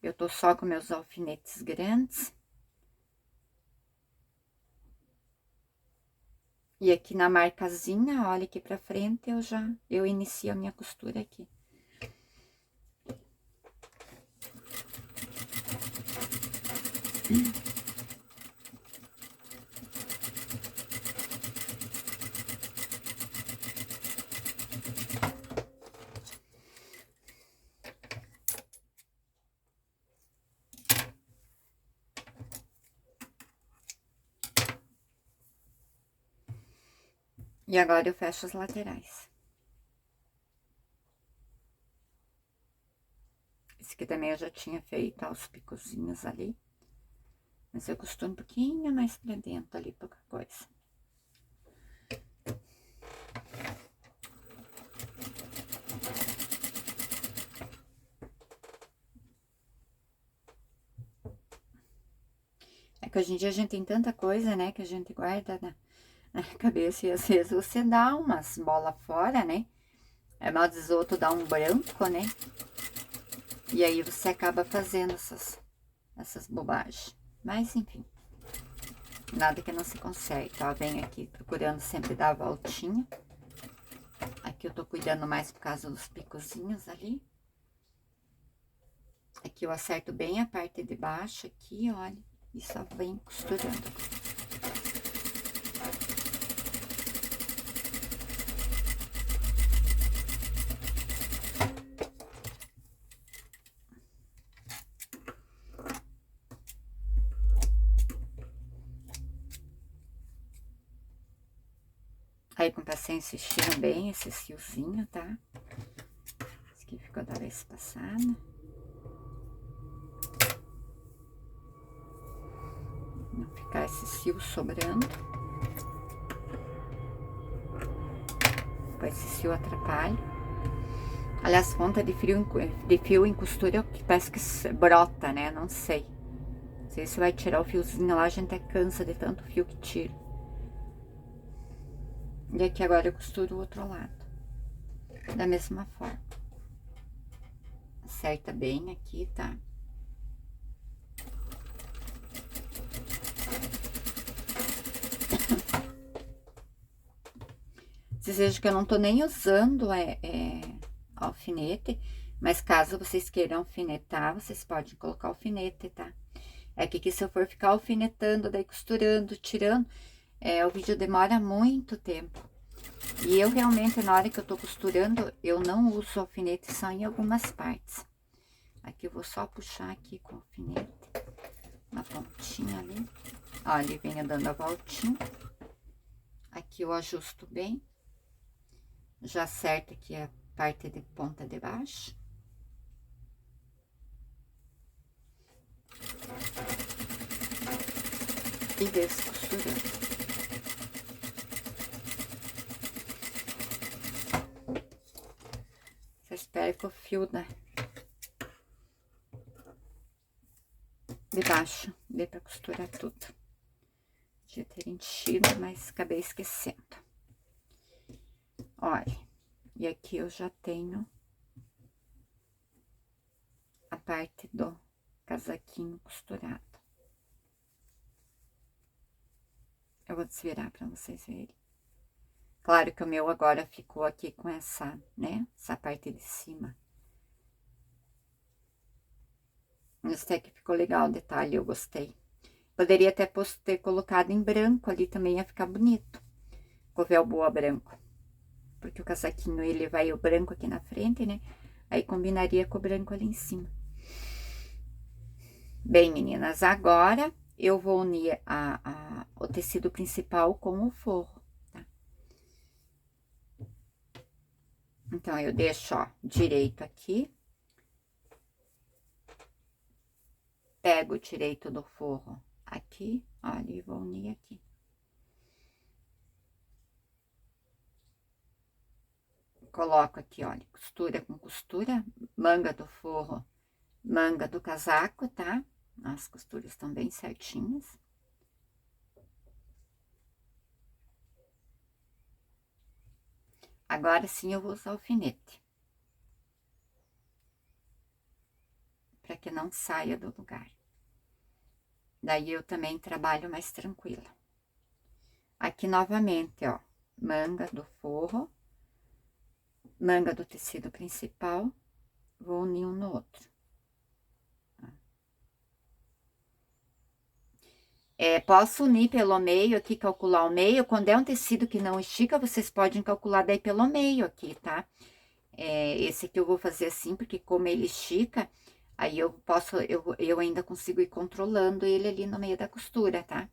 Eu tô só com meus alfinetes grandes. E aqui na marcazinha, olha aqui pra frente, eu inicio a minha costura aqui. E agora eu fecho as laterais. Esse aqui também eu já tinha feito os picozinhos ali. Mas eu costuro um pouquinho mais pra dentro ali, pouca coisa. É que hoje em dia a gente tem tanta coisa, né, que a gente guarda na cabeça. E às vezes você dá umas bolas fora, né? Mal diz outro, dá um branco, né? E aí você acaba fazendo essas bobagens. Mas, enfim. Nada que não se conserte, ó. Vem aqui procurando sempre dar a voltinha. Aqui eu tô cuidando mais por causa dos picozinhos ali. Aqui eu acerto bem a parte de baixo aqui, olha, e só venho costurando. Aí, com paciência, estiram bem esse fiozinho, tá? Esse aqui ficou da vez passada. Não ficar esse fio sobrando. Depois esse fio atrapalha. Aliás, ponta de fio em costura que parece que brota, né? Não sei. Não sei se vai tirar o fiozinho lá, a gente até cansa de tanto fio que tira. E aqui agora eu costuro o outro lado. Da mesma forma. Acerta bem aqui, tá? Vocês vejam que eu não tô nem usando alfinete, mas caso vocês queiram alfinetar, vocês podem colocar alfinete, tá? É que se eu for ficar alfinetando, daí costurando, tirando, o vídeo demora muito tempo. E eu realmente, na hora que eu tô costurando, eu não uso alfinete só em algumas partes. Aqui eu vou só puxar aqui com o alfinete, na pontinha ali. Ó, ele vem dando a voltinha. Aqui eu ajusto bem. Já acerto aqui a parte de ponta de baixo. E desço costurando. Você espera que o fio de baixo dê pra costurar tudo. Podia ter enchido, mas acabei esquecendo. Olha, e aqui eu já tenho a parte do casaquinho costurado. Eu vou desvirar pra vocês verem. Claro que o meu agora ficou aqui com essa, né, essa parte de cima. Mas até que ficou legal o detalhe, eu gostei. Poderia até ter colocado em branco ali, também ia ficar bonito. Com o véu boa branco. Porque o casaquinho, ele vai o branco aqui na frente, né? Aí combinaria com o branco ali em cima. Bem, meninas, agora eu vou unir o tecido principal com o forro, tá? Então, eu deixo, ó, direito aqui. Pego o direito do forro aqui, olha, e vou unir aqui. Coloco aqui, olha, costura com costura, manga do forro, manga do casaco, tá? As costuras estão bem certinhas. Agora sim eu vou usar alfinete. Pra que não saia do lugar. Daí eu também trabalho mais tranquila. Aqui novamente, ó, manga do forro, manga do tecido principal, vou unir um no outro. Posso unir pelo meio aqui, calcular o meio. Quando é um tecido que não estica, vocês podem calcular daí pelo meio aqui, tá? Esse aqui eu vou fazer assim, porque como ele estica, aí eu ainda consigo ir controlando ele ali no meio da costura, tá?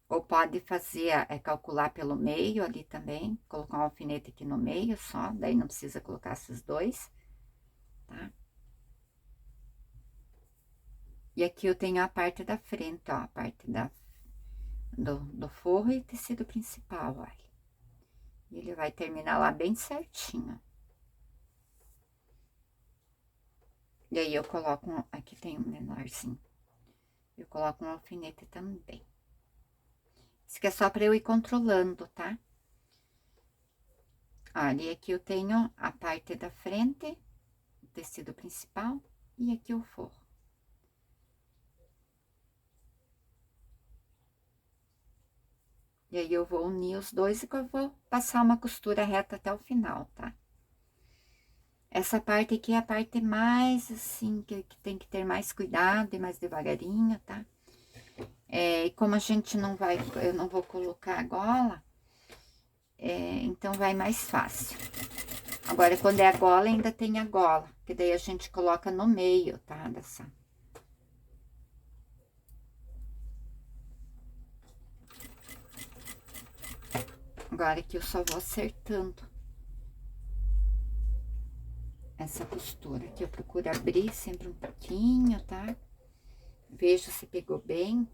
Ou pode fazer, calcular pelo meio ali também, colocar um alfinete aqui no meio só, daí não precisa colocar esses dois, tá? E aqui eu tenho a parte da frente, ó, a parte do forro e tecido principal, olha. E ele vai terminar lá bem certinho. E aí eu coloco, aqui tem um menorzinho, eu coloco um alfinete também. Isso aqui é só pra eu ir controlando, tá? Olha, e aqui eu tenho a parte da frente, o tecido principal, e aqui o forro. E aí, eu vou unir os dois e eu vou passar uma costura reta até o final, tá? Essa parte aqui é a parte mais, assim, que tem que ter mais cuidado e mais devagarinho, tá? E como a gente não vai, eu não vou colocar a gola, então vai mais fácil. Agora, quando é a gola, ainda tem a gola, que daí a gente coloca no meio, tá? Dessa. Agora aqui eu só vou acertando essa costura. Aqui eu procuro abrir sempre um pouquinho, tá? Vejo se pegou bem.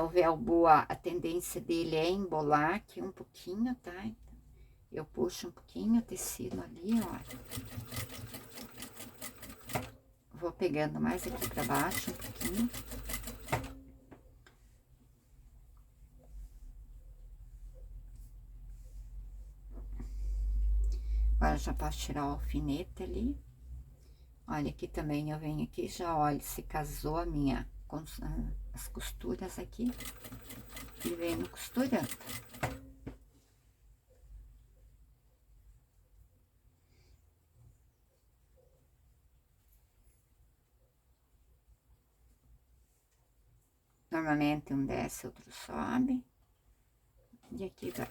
O velcro, a tendência dele é embolar aqui um pouquinho, tá? Então, eu puxo um pouquinho o tecido ali, olha. Vou pegando mais aqui pra baixo um pouquinho. Agora já posso tirar o alfinete ali. Olha, aqui também eu venho aqui, já olho se casou a minha, as costuras aqui. E venho costurando. Normalmente um desce, outro sobe. E aqui vai.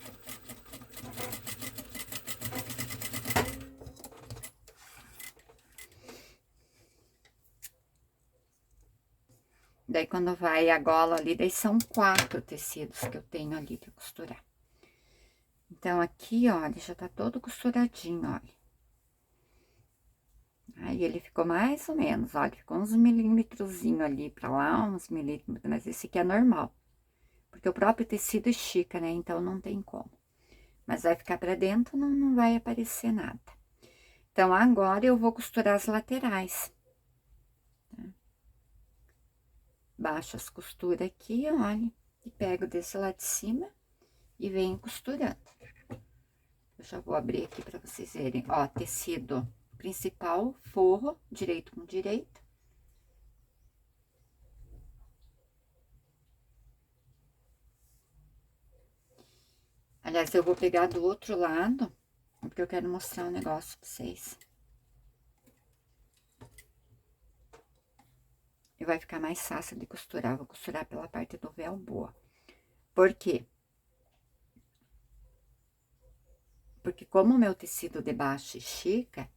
Daí, quando vai a gola ali, daí são 4 tecidos que eu tenho ali pra costurar. Então, aqui, olha, já tá todo costuradinho, olha. Aí, ele ficou mais ou menos, olha, ficou uns milímetrozinho ali pra lá, uns milímetros, mas esse aqui é normal. Porque o próprio tecido estica, né? Então, não tem como. Mas vai ficar pra dentro, não vai aparecer nada. Então, agora eu vou costurar as laterais. Tá? Baixo as costuras aqui, olha, e pego desse lado de cima e venho costurando. Eu já vou abrir aqui pra vocês verem, ó, tecido principal, forro, direito com direito. Aliás, eu vou pegar do outro lado, porque eu quero mostrar um negócio pra vocês. E vai ficar mais fácil de costurar, vou costurar pela parte do véu boa. Por quê? Porque como o meu tecido de baixo estica,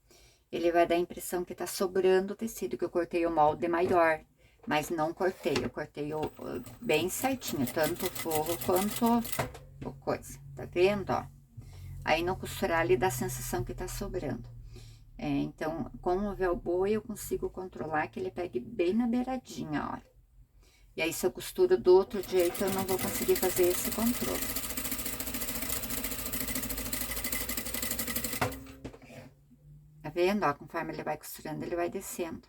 ele vai dar a impressão que tá sobrando o tecido, que eu cortei o molde maior. Mas não cortei, eu cortei bem certinho, tanto o forro quanto o coisa, tá vendo, ó? Aí no costurar ele dá a sensação que tá sobrando. Então, com o velcro eu consigo controlar que ele pegue bem na beiradinha, olha. E aí se eu costuro do outro jeito, eu não vou conseguir fazer esse controle. Tá vendo, ó? Conforme ele vai costurando, ele vai descendo.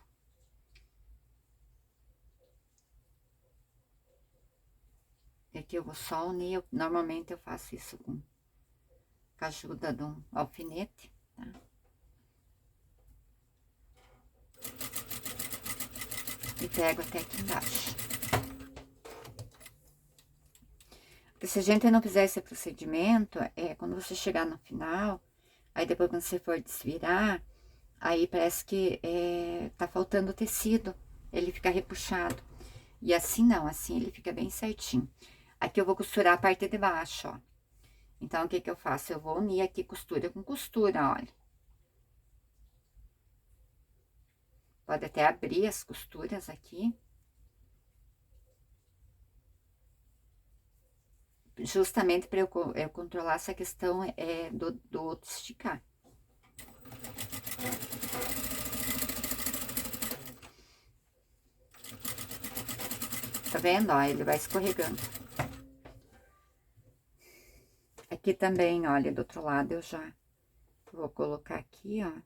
E aqui eu vou só unir, normalmente eu faço isso com a ajuda de um alfinete, tá? E pego até aqui embaixo. Porque se a gente não fizer esse procedimento, quando você chegar no final, aí depois quando você for desvirar, aí parece que tá faltando tecido, ele fica repuxado. E assim não, assim ele fica bem certinho. Aqui eu vou costurar a parte de baixo, ó. Então, o que que eu faço? Eu vou unir aqui costura com costura, olha. Pode até abrir as costuras aqui. Justamente para eu controlar essa questão do outro esticar. Tá vendo? Ó, ele vai escorregando. Aqui também, olha, do outro lado eu já vou colocar aqui, ó.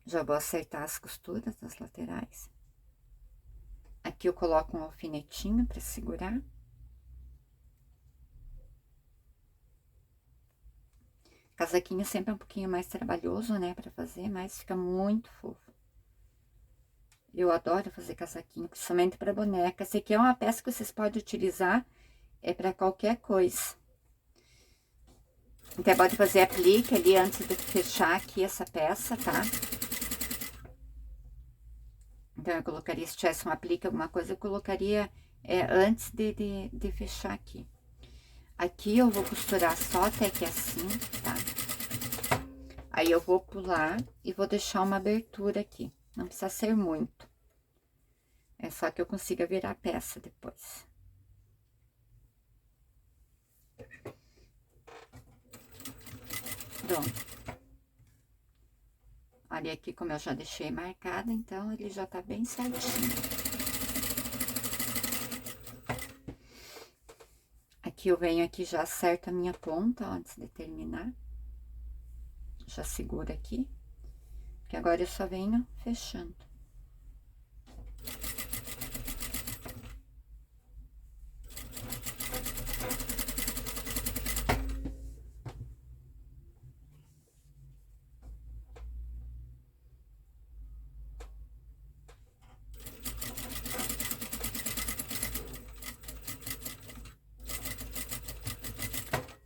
Já vou acertar as costuras das laterais. Aqui eu coloco um alfinetinho para segurar. Casaquinho sempre é um pouquinho mais trabalhoso, né, para fazer, mas fica muito fofo. Eu adoro fazer casaquinho, principalmente para boneca. Essa aqui é uma peça que vocês podem utilizar para qualquer coisa. Então, pode fazer aplique ali antes de fechar aqui essa peça, tá? Então, eu colocaria, se tivesse um aplique, alguma coisa, eu colocaria antes de fechar aqui. Aqui eu vou costurar só até que assim, tá? Aí eu vou pular e vou deixar uma abertura aqui. Não precisa ser muito. É só que eu consiga virar a peça depois. Pronto. Olha aqui como eu já deixei marcado, então ele já tá bem certinho. Aqui eu venho aqui, já acerto a minha ponta antes de terminar. Já seguro aqui. Que agora eu só venho fechando.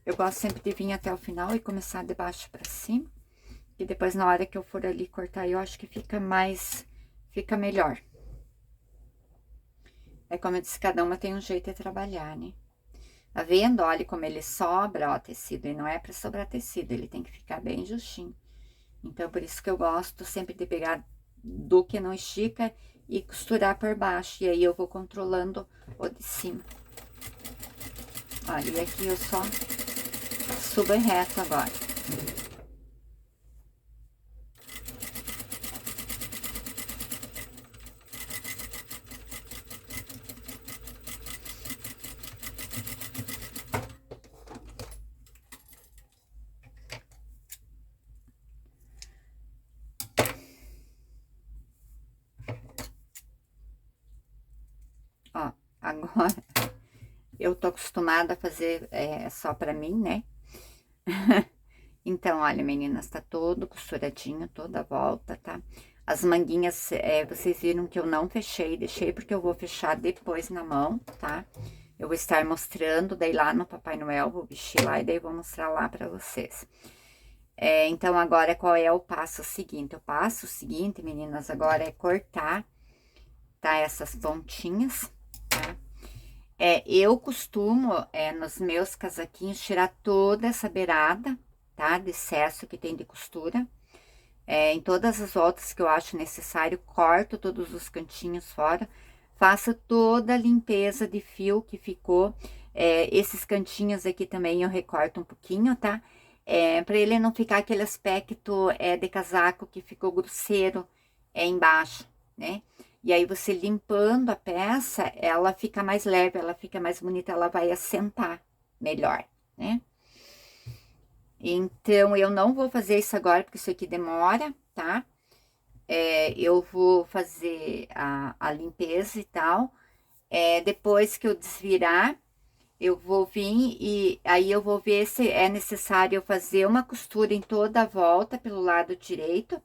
Eu gosto sempre de vir até o final e começar de baixo pra cima. E depois, na hora que eu for ali cortar, eu acho que fica melhor. É como eu disse, cada uma tem um jeito de trabalhar, né? Tá vendo? Olha como ele sobra, ó, tecido. E não é pra sobrar tecido, ele tem que ficar bem justinho. Então, por isso que eu gosto sempre de pegar do que não estica e costurar por baixo. E aí, eu vou controlando o de cima. Olha, e aqui eu só subo reto agora. Ó, agora eu tô acostumada a fazer só pra mim, né? Então, olha, meninas, tá todo costuradinho, toda a volta, tá? As manguinhas, vocês viram que eu não fechei, deixei porque eu vou fechar depois na mão, tá? Eu vou estar mostrando, daí lá no Papai Noel, vou vestir lá e daí vou mostrar lá pra vocês. Então, agora, qual é o passo seguinte? O passo seguinte, meninas, agora é cortar, tá? Essas pontinhas, tá? Eu costumo, nos meus casaquinhos, tirar toda essa beirada, tá? De excesso que tem de costura. Em todas as voltas que eu acho necessário, corto todos os cantinhos fora. Faço toda a limpeza de fio que ficou. Esses cantinhos aqui também eu recorto um pouquinho, tá? Pra ele não ficar aquele aspecto de casaco que ficou grosseiro embaixo, né? E aí, você limpando a peça, ela fica mais leve, ela fica mais bonita, ela vai assentar melhor, né? Então, eu não vou fazer isso agora, porque isso aqui demora, tá? Eu vou fazer a limpeza e tal. Depois que eu desvirar, eu vou vir e aí eu vou ver se é necessário eu fazer uma costura em toda a volta pelo lado direito,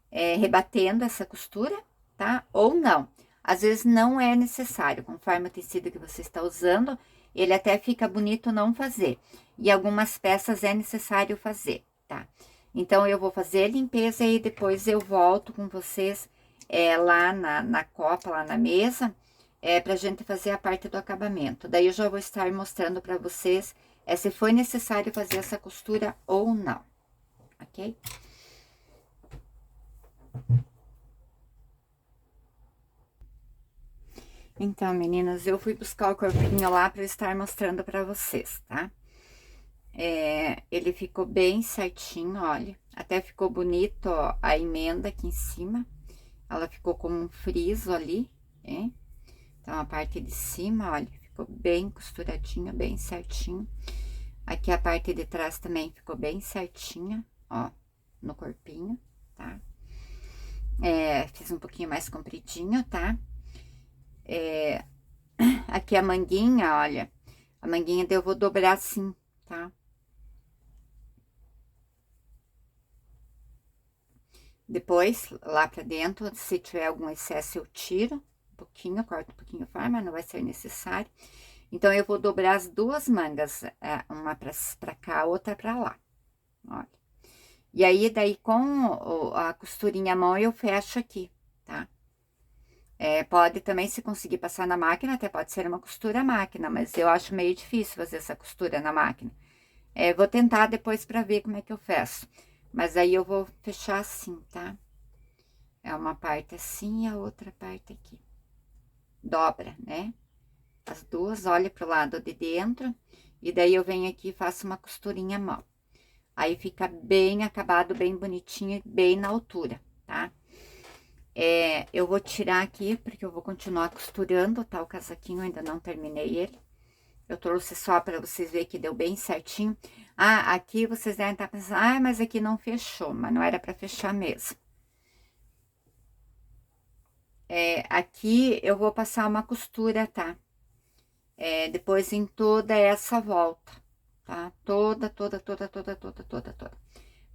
rebatendo essa costura, tá? Ou não. Às vezes não é necessário, conforme o tecido que você está usando, ele até fica bonito não fazer. E algumas peças é necessário fazer, tá? Então, eu vou fazer a limpeza e depois eu volto com vocês lá na copa, lá na mesa, pra gente fazer a parte do acabamento. Daí, eu já vou estar mostrando pra vocês se foi necessário fazer essa costura ou não, ok? Então, meninas, eu fui buscar o corpinho lá para estar mostrando para vocês, tá? Ele ficou bem certinho, olha. Até ficou bonito, ó, a emenda aqui em cima. Ela ficou como um friso ali, né? Então, a parte de cima, olha, ficou bem costuradinha, bem certinho. Aqui a parte de trás também ficou bem certinha, ó, no corpinho, tá? Fiz um pouquinho mais compridinho, tá? Aqui a manguinha, olha, a manguinha eu vou dobrar assim, tá? Depois, lá pra dentro, se tiver algum excesso, eu tiro um pouquinho, corto um pouquinho fora, mas não vai ser necessário. Então, eu vou dobrar as duas mangas, uma pra cá, outra pra lá, olha. E aí, daí, com a costurinha à mão, eu fecho aqui, tá? Pode também, se conseguir passar na máquina, até pode ser uma costura à máquina, mas eu acho meio difícil fazer essa costura na máquina. Vou tentar depois pra ver como é que eu faço. Mas aí, eu vou fechar assim, tá? É uma parte assim e a outra parte aqui. Dobra, né? As duas, olha pro lado de dentro. E daí, eu venho aqui e faço uma costurinha à mão. Aí, fica bem acabado, bem bonitinho, bem na altura, tá? Eu vou tirar aqui, porque eu vou continuar costurando, tá? O casaquinho, ainda não terminei ele. Eu trouxe só para vocês verem que deu bem certinho. Ah, aqui vocês devem estar pensando, ah, mas aqui não fechou, mas não era para fechar mesmo. Aqui eu vou passar uma costura, tá? Depois em toda essa volta, tá? Toda.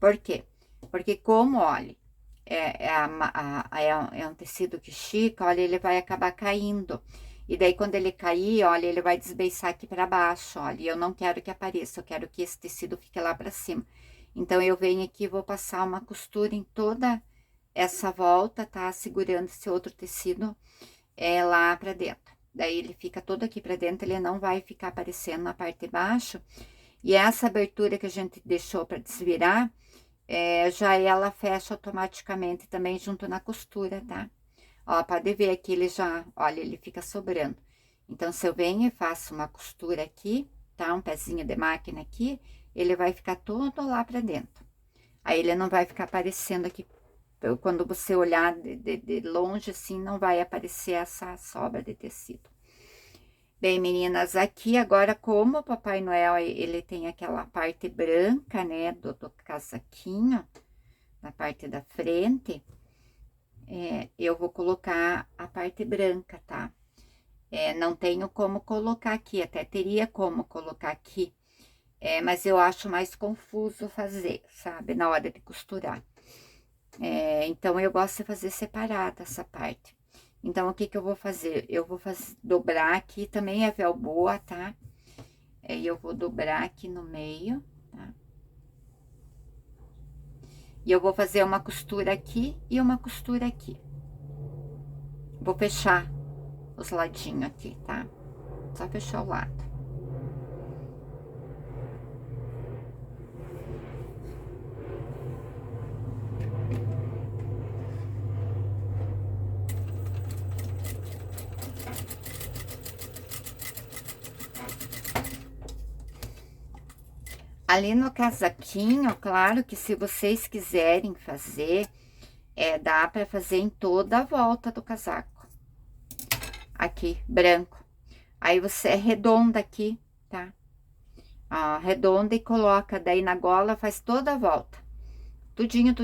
Por quê? Porque como, olha, é um tecido que estica, olha, ele vai acabar caindo. E daí, quando ele cair, olha, ele vai desbeiçar aqui para baixo, olha. E eu não quero que apareça, eu quero que esse tecido fique lá para cima. Então, eu venho aqui e vou passar uma costura em toda essa volta, tá? Segurando esse outro tecido lá para dentro. Daí, ele fica todo aqui para dentro, ele não vai ficar aparecendo na parte de baixo. E essa abertura que a gente deixou para desvirar, já ela fecha automaticamente também junto na costura, tá? Ó, pode ver aqui, ele já, olha, ele fica sobrando. Então, se eu venho e faço uma costura aqui, tá? Um pezinho de máquina aqui, ele vai ficar todo lá pra dentro. Aí, ele não vai ficar aparecendo aqui, quando você olhar de longe, assim, não vai aparecer essa sobra de tecido. Bem, meninas, aqui agora, como o Papai Noel, ele tem aquela parte branca, né, do casaquinho, na parte da frente, eu vou colocar a parte branca, tá? Não tenho como colocar aqui, até teria como colocar aqui, mas eu acho mais confuso fazer, sabe, na hora de costurar. Então, eu gosto de fazer separada essa parte. Então, o que que eu vou fazer? Eu vou dobrar aqui, também é velboa, tá? Eu vou dobrar aqui no meio, tá? E eu vou fazer uma costura aqui e uma costura aqui. Vou fechar os ladinhos aqui, tá? Só fechar o lado. Ali no casaquinho, claro que se vocês quiserem fazer, dá pra fazer em toda a volta do casaco. Aqui, branco. Aí você arredonda aqui, tá? Ó, arredonda e coloca, daí na gola faz toda a volta. Tudinho.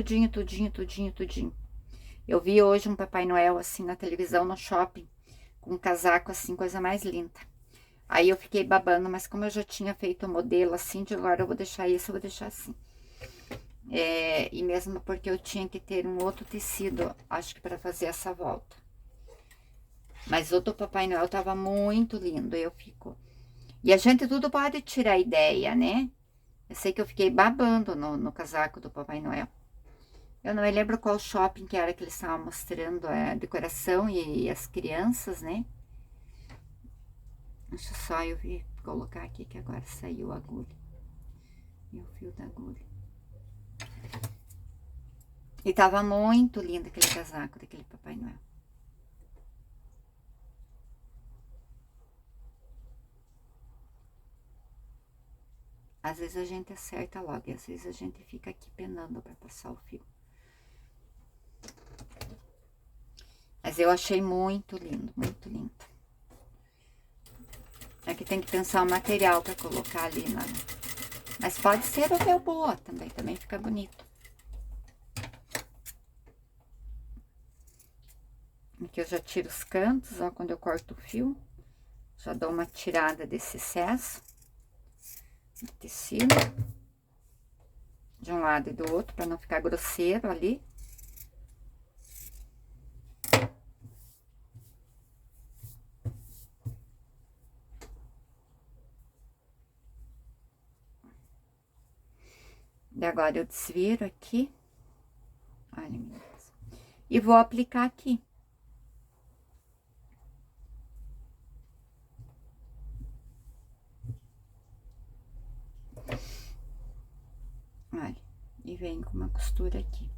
Eu vi hoje um Papai Noel, assim, na televisão, no shopping, com um casaco, assim, coisa mais linda. Aí eu fiquei babando, mas como eu já tinha feito o modelo assim, de agora eu vou deixar isso, eu vou deixar assim. E mesmo porque eu tinha que ter um outro tecido, acho que para fazer essa volta. Mas o do Papai Noel tava muito lindo, eu fico... E a gente tudo pode tirar ideia, né? Eu sei que eu fiquei babando no casaco do Papai Noel. Eu não me lembro qual shopping que era que eles estavam mostrando a decoração e as crianças, né? Deixa só eu ver, colocar aqui que agora saiu a agulha. E o fio da agulha. E tava muito lindo aquele casaco daquele Papai Noel. Às vezes a gente acerta logo e às vezes a gente fica aqui penando pra passar o fio. Mas eu achei muito lindo, muito lindo. Aqui tem que pensar o material pra colocar ali na... Mas pode ser o velboa também fica bonito. Aqui eu já tiro os cantos, ó, quando eu corto o fio. Já dou uma tirada desse excesso de tecido. De um lado e do outro, pra não ficar grosseiro ali. E agora eu desviro aqui. Olha, meninas. E vou aplicar aqui. Olha, e venho com uma costura aqui.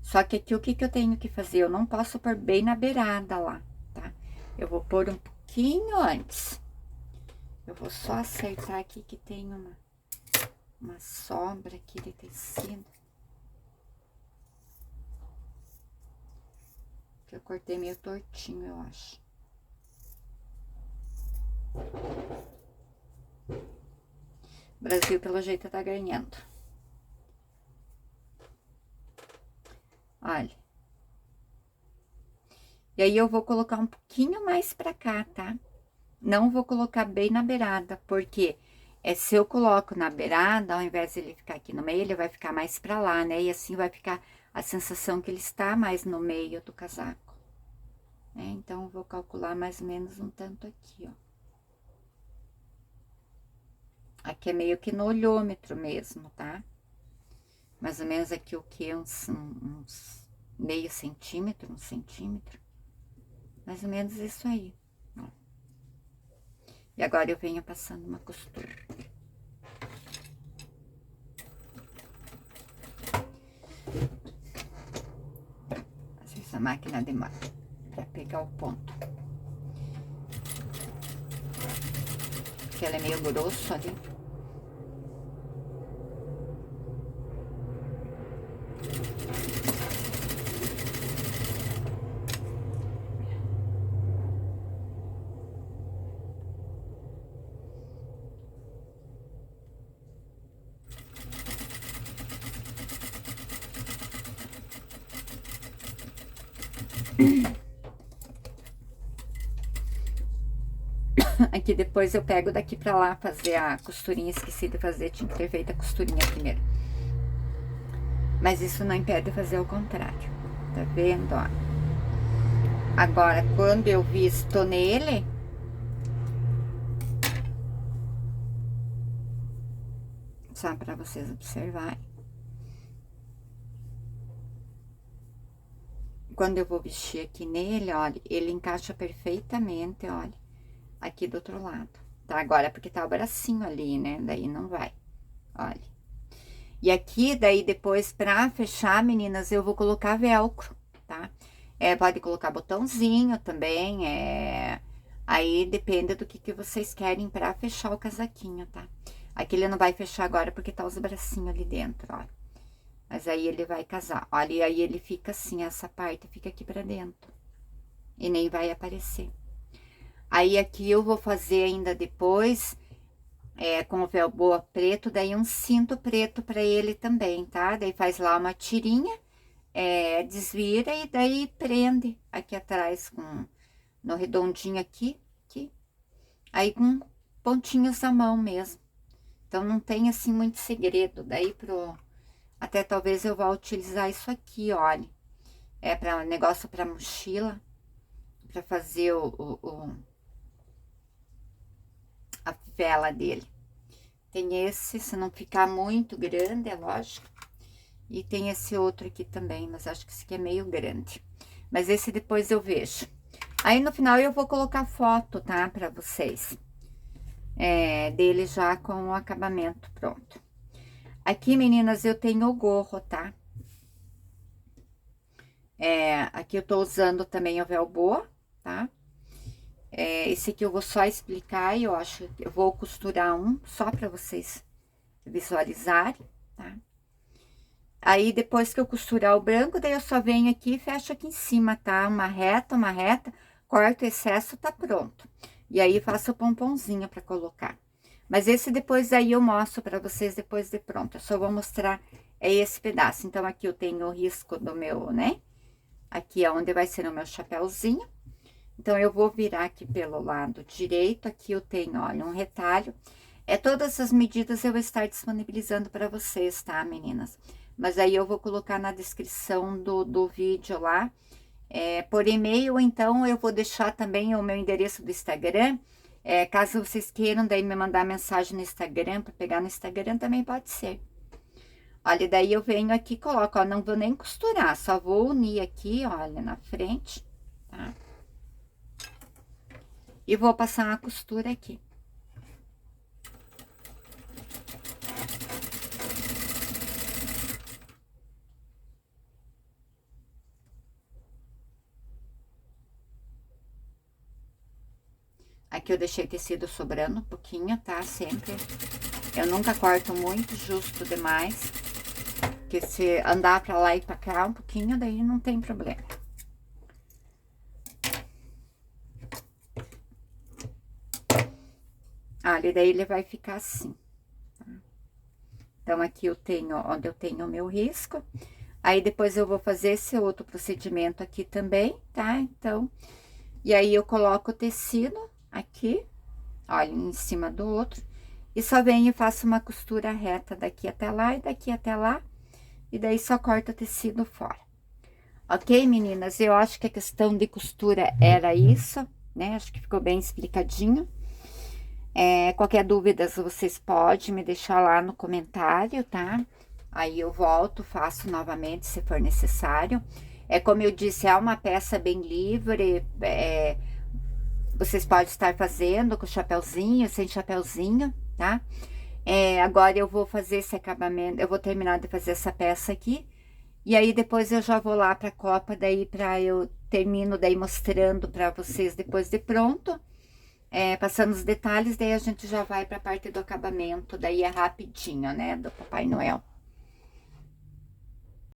Só que aqui, o que que eu tenho que fazer? Eu não posso pôr bem na beirada lá, tá? Eu vou pôr um pouquinho antes. Eu vou só acertar aqui que tem uma sobra aqui de tecido. Que eu cortei meio tortinho, eu acho. O Brasil, pelo jeito, tá ganhando. Olha. E aí, eu vou colocar um pouquinho mais pra cá, tá? Não vou colocar bem na beirada, porque se eu coloco na beirada, ao invés de ele ficar aqui no meio, ele vai ficar mais pra lá, né? E assim vai ficar a sensação que ele está mais no meio do casaco. Então, eu vou calcular mais ou menos um tanto aqui, ó. Aqui é meio que no olhômetro mesmo, tá? Mais ou menos aqui o que? Uns meio centímetro, 1 centímetro. Mais ou menos isso aí, ó. E agora eu venho passando uma costura. Às vezes a máquina demora pra pegar o ponto. Porque ela é meio grosso ali. Aqui depois eu pego daqui pra lá fazer a costurinha, esqueci de fazer, tinha que ter feito a costurinha primeiro. Mas isso não impede de fazer o contrário, tá vendo, ó? Agora, quando eu visto nele, só pra vocês observarem. Quando eu vou vestir aqui nele, olha, ele encaixa perfeitamente, olha, aqui do outro lado, tá? Agora, porque tá o bracinho ali, né? Daí não vai, olha. E aqui, daí, depois, pra fechar, meninas, eu vou colocar velcro, tá? Pode colocar botãozinho também, aí depende do que vocês querem pra fechar o casaquinho, tá? Aqui ele não vai fechar agora porque tá os bracinhos ali dentro, ó. Mas aí ele vai casar, olha, e aí ele fica assim, essa parte fica aqui pra dentro. E nem vai aparecer. Aí aqui eu vou fazer ainda depois, com o velcro preto, daí um cinto preto pra ele também, tá? Daí faz lá uma tirinha, desvira e daí prende aqui atrás no redondinho aqui. Aí com pontinhos à mão mesmo. Então, não tem assim muito segredo. Daí até talvez eu vá utilizar isso aqui, olha. Para negócio para mochila, para fazer a vela dele. Tem esse, se não ficar muito grande, é lógico. E tem esse outro aqui também, mas acho que esse aqui é meio grande. Mas esse depois eu vejo. Aí no final eu vou colocar foto, tá? Pra vocês. Dele já com o acabamento pronto. Aqui, meninas, eu tenho o gorro, tá? Aqui eu tô usando também o velcro, tá? Esse aqui eu vou só explicar e eu acho que eu vou costurar só pra vocês visualizarem, tá? Aí, depois que eu costurar o branco, daí eu só venho aqui e fecho aqui em cima, tá? Uma reta, corto o excesso, tá pronto. E aí, faço o pomponzinho pra colocar. Mas esse depois aí eu mostro pra vocês depois de pronto. Eu só vou mostrar esse pedaço. Então, aqui eu tenho o risco do meu, né? Aqui é onde vai ser o meu chapéuzinho. Então, eu vou virar aqui pelo lado direito. Aqui eu tenho, olha, um retalho. Todas as medidas eu vou estar disponibilizando pra vocês, tá, meninas? Mas aí eu vou colocar na descrição do vídeo lá, por e-mail, então eu vou deixar também o meu endereço do Instagram. Caso vocês queiram daí me mandar mensagem no Instagram, para pegar no Instagram também pode ser. Olha, daí eu venho aqui e coloco, ó, não vou nem costurar, só vou unir aqui, olha, na frente, tá? E vou passar uma costura aqui. Aqui eu deixei tecido sobrando um pouquinho, tá? Sempre. Eu nunca corto muito, justo demais. Porque se andar pra lá e pra cá um pouquinho, daí não tem problema. Olha, daí ele vai ficar assim. Tá? Então, aqui eu tenho, onde eu tenho o meu risco. Aí, depois eu vou fazer esse outro procedimento aqui também, tá? Então, e aí eu coloco o tecido aqui, olha, em cima do outro. E só venho e faço uma costura reta daqui até lá e daqui até lá. E daí só corta o tecido fora. Ok, meninas? Eu acho que a questão de costura era isso, né? Acho que ficou bem explicadinho. Qualquer dúvida, vocês podem me deixar lá no comentário, tá? Aí eu volto, faço novamente se for necessário. Como eu disse, é uma peça bem livre, vocês podem estar fazendo com chapeuzinho, sem chapeuzinho, tá? Agora eu vou fazer esse acabamento, eu vou terminar de fazer essa peça aqui. E aí, depois eu já vou lá pra copa, daí eu termino daí mostrando pra vocês depois de pronto. Passando os detalhes, daí a gente já vai pra parte do acabamento, daí é rapidinho, né, do Papai Noel.